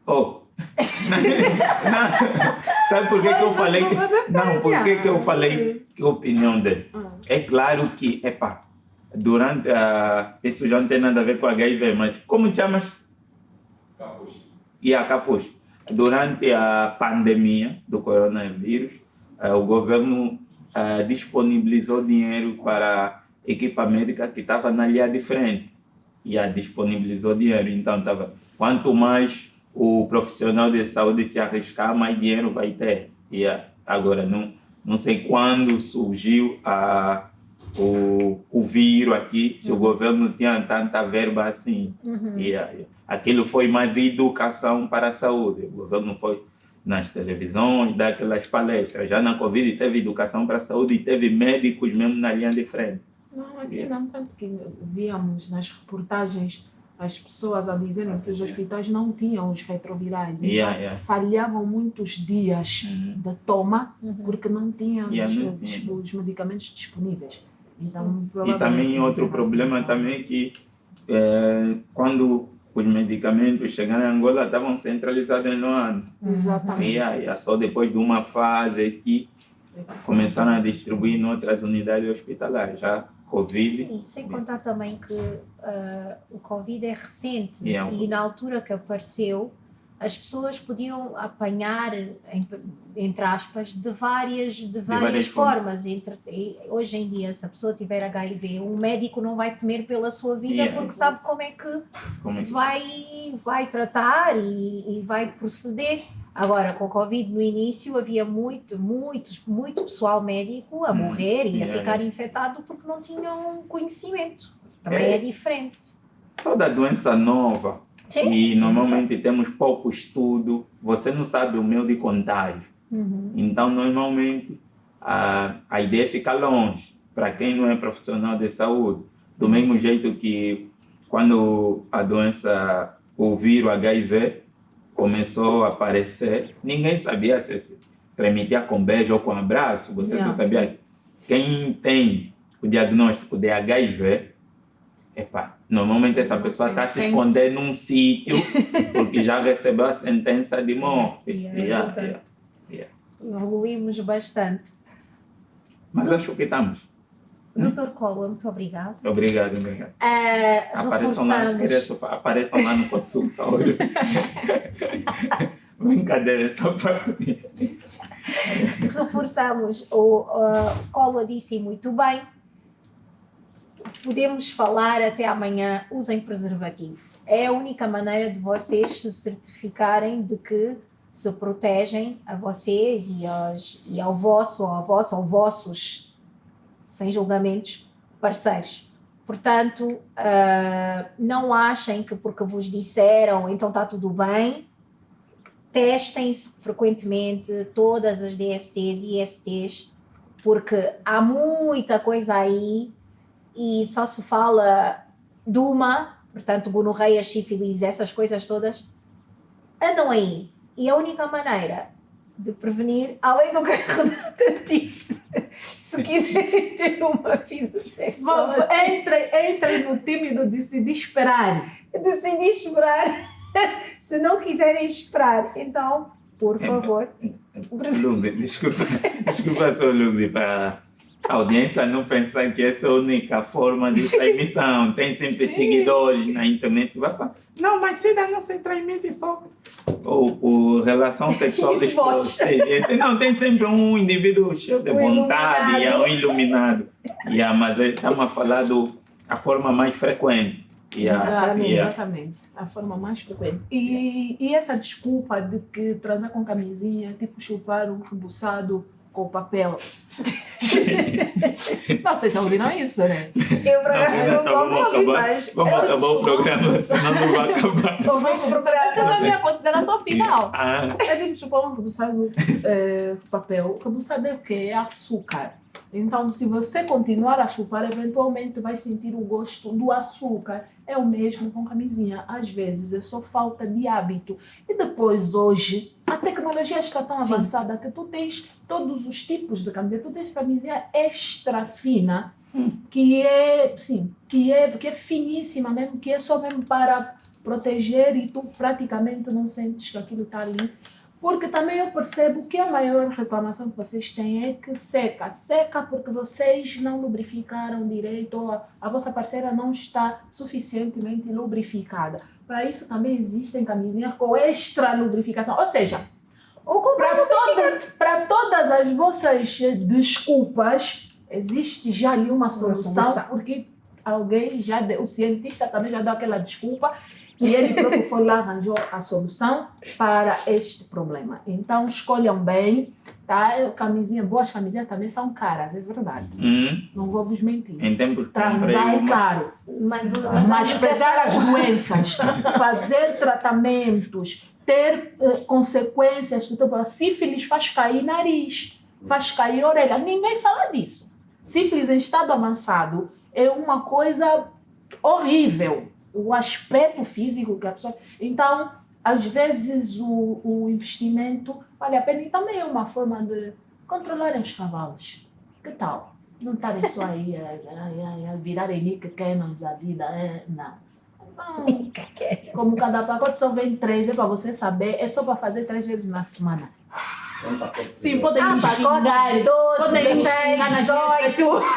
Oh. Não. Sabe por que eu falei? Não, por que eu falei que a opinião dele? É claro que, durante isso já não tem nada a ver com HIV, mas como te chamas? Cafuxi. Durante a pandemia do coronavírus, o governo disponibilizou dinheiro para a equipa médica que estava na linha de frente. Disponibilizou dinheiro. Então, quanto mais o profissional de saúde se arriscar, mais dinheiro vai ter. Agora, não sei quando surgiu o vírus aqui, se o governo tinha tanta verba assim. Aquilo foi mais educação para a saúde. O governo foi nas televisões, daquelas palestras. Já na Covid teve educação para a saúde e teve médicos mesmo na linha de frente. Não, aqui não, tanto que víamos nas reportagens as pessoas a dizerem que os hospitais não tinham os retrovirais. Então, falhavam muitos dias de toma porque não tinham os medicamentos disponíveis. Então, e também outro problema também é que quando os medicamentos chegaram em Angola estavam centralizados em Luanda. Exatamente. Só depois de uma fase que começaram a distribuir em outras unidades hospitalares. Já Covid. E sem contar também que o Covid é recente e na altura que apareceu as pessoas podiam apanhar, entre aspas, de várias formas. Hoje em dia, se a pessoa tiver HIV, um médico não vai temer pela sua vida porque sabe como é que vai tratar e vai proceder. Agora, com o Covid no início, havia muito pessoal médico a morrer e a ficar infectado porque não tinham conhecimento. Também é diferente. Toda doença nova. Sim. E normalmente temos pouco estudo, você não sabe o meio de contágio. Então, normalmente, a ideia é ficar longe, para quem não é profissional de saúde. Do mesmo jeito que quando a doença, o vírus HIV, começou a aparecer, ninguém sabia se permitia com beijo ou com abraço, você só sabia quem tem o diagnóstico de HIV, normalmente essa pessoa está se escondendo num sítio porque já recebeu a sentença de morte. Verdade. Evoluímos bastante. Mas acho que estamos. Dr. Cola, muito obrigado. Obrigado. Apareçam lá no consultório. Brincadeira, só para reforçamos. O Cola disse muito bem. Podemos falar até amanhã, usem preservativo. É a única maneira de vocês se certificarem de que se protegem a vocês e ao vossos, sem julgamentos, parceiros. Portanto, não achem que porque vos disseram então está tudo bem. Testem-se frequentemente todas as DSTs e ISTs, porque há muita coisa aí e só se fala de uma, portanto, gonorreia, sífilis, essas coisas todas andam aí. E a única maneira de prevenir, além do que a Renata disse, se quiserem ter uma vida sexual... Entrem no tímido de se desesperar. Se não quiserem esperar, então, por favor... Lugdi, desculpa só, Lugdi, para a audiência não pensar que essa é a única forma de transmissão. Tem sempre seguidores na internet que vai falar, não, mas se não se transmite só ou por relação sexual desprotegente. Não, tem sempre um indivíduo cheio de vontade, um iluminado. Mas estamos a falar da forma mais frequente. Exatamente. A forma mais frequente. E essa desculpa de que transar com camisinha, tipo chupar um rebuçado com papel. Vocês já ouviram isso, né? Eu vamos acabar o programa, senão não vai acabar. Essa é a minha consideração final. É tipo chupar um rebuçado papel. O rebuçado é o quê? É açúcar. Então, se você continuar a chupar, eventualmente vai sentir o gosto do açúcar. É o mesmo com camisinha. Às vezes é só falta de hábito. E depois, hoje, a tecnologia está tão avançada que tu tens todos os tipos de camisinha. Tu tens camisinha extra fina, que é finíssima mesmo, que é só mesmo para proteger e tu praticamente não sentes que aquilo está ali. Porque também eu percebo que a maior reclamação que vocês têm é que seca. Seca porque vocês não lubrificaram direito ou a vossa parceira não está suficientemente lubrificada. Para isso também existem camisinhas com extra lubrificação. Ou seja, para todas as vossas desculpas, existe já ali uma solução. Porque alguém o cientista também já deu aquela desculpa. E ele próprio foi lá, arranjou a solução para este problema. Então, escolham bem, tá? Boas camisinhas também são caras, é verdade. Não vou vos mentir. Em tempos transar é caro. Mas pegar as doenças, fazer tratamentos, ter consequências, tipo, a sífilis faz cair nariz, faz cair orelha. Ninguém fala disso. Sífilis em estado avançado é uma coisa horrível. O aspecto físico que a pessoa... Então, às vezes, o investimento vale a pena. E também é uma forma de controlarem os cavalos. Que tal? Não estarem só aí a virarem Nick Cannons da vida. Não. Como cada pacote só vem 3, é para você saber. É só para fazer 3 vezes na semana. Sim, podem me xingar. De 12, 16, 18...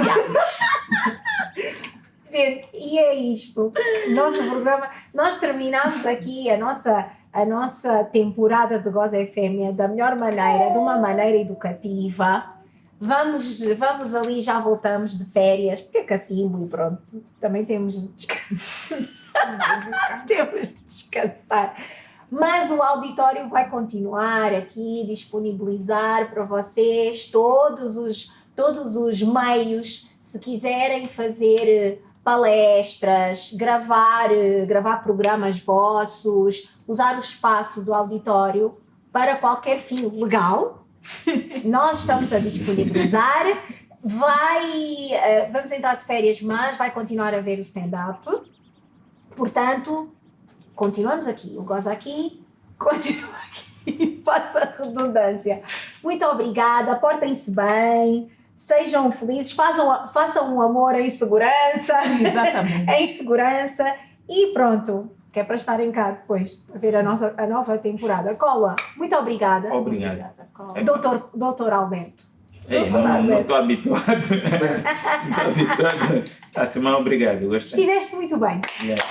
Gente, e é isto. Nosso programa. Nós terminamos aqui a nossa temporada de Goza FM da melhor maneira, de uma maneira educativa. Vamos ali, já voltamos de férias, porque é cacimbo e pronto. Também temos de descansar. Mas o auditório vai continuar aqui, disponibilizar para vocês todos os meios, se quiserem fazer palestras, gravar programas vossos, usar o espaço do auditório para qualquer fim legal. Nós estamos a disponibilizar. Vamos entrar de férias, mas vai continuar a haver o stand-up. Portanto, continuamos aqui. O Goza aqui, continua aqui. Faça a redundância. Muito obrigada. Portem-se bem. sejam felizes, façam o amor em segurança. Exatamente. Em segurança. E pronto, que é para estarem cá depois, a ver a nova temporada. Cola, muito obrigada. Obrigado. Doutor Alberto. Ei, não estou habituado. Não estou habituado. Assim, mas obrigado. Gostei. Estiveste muito bem. Yeah.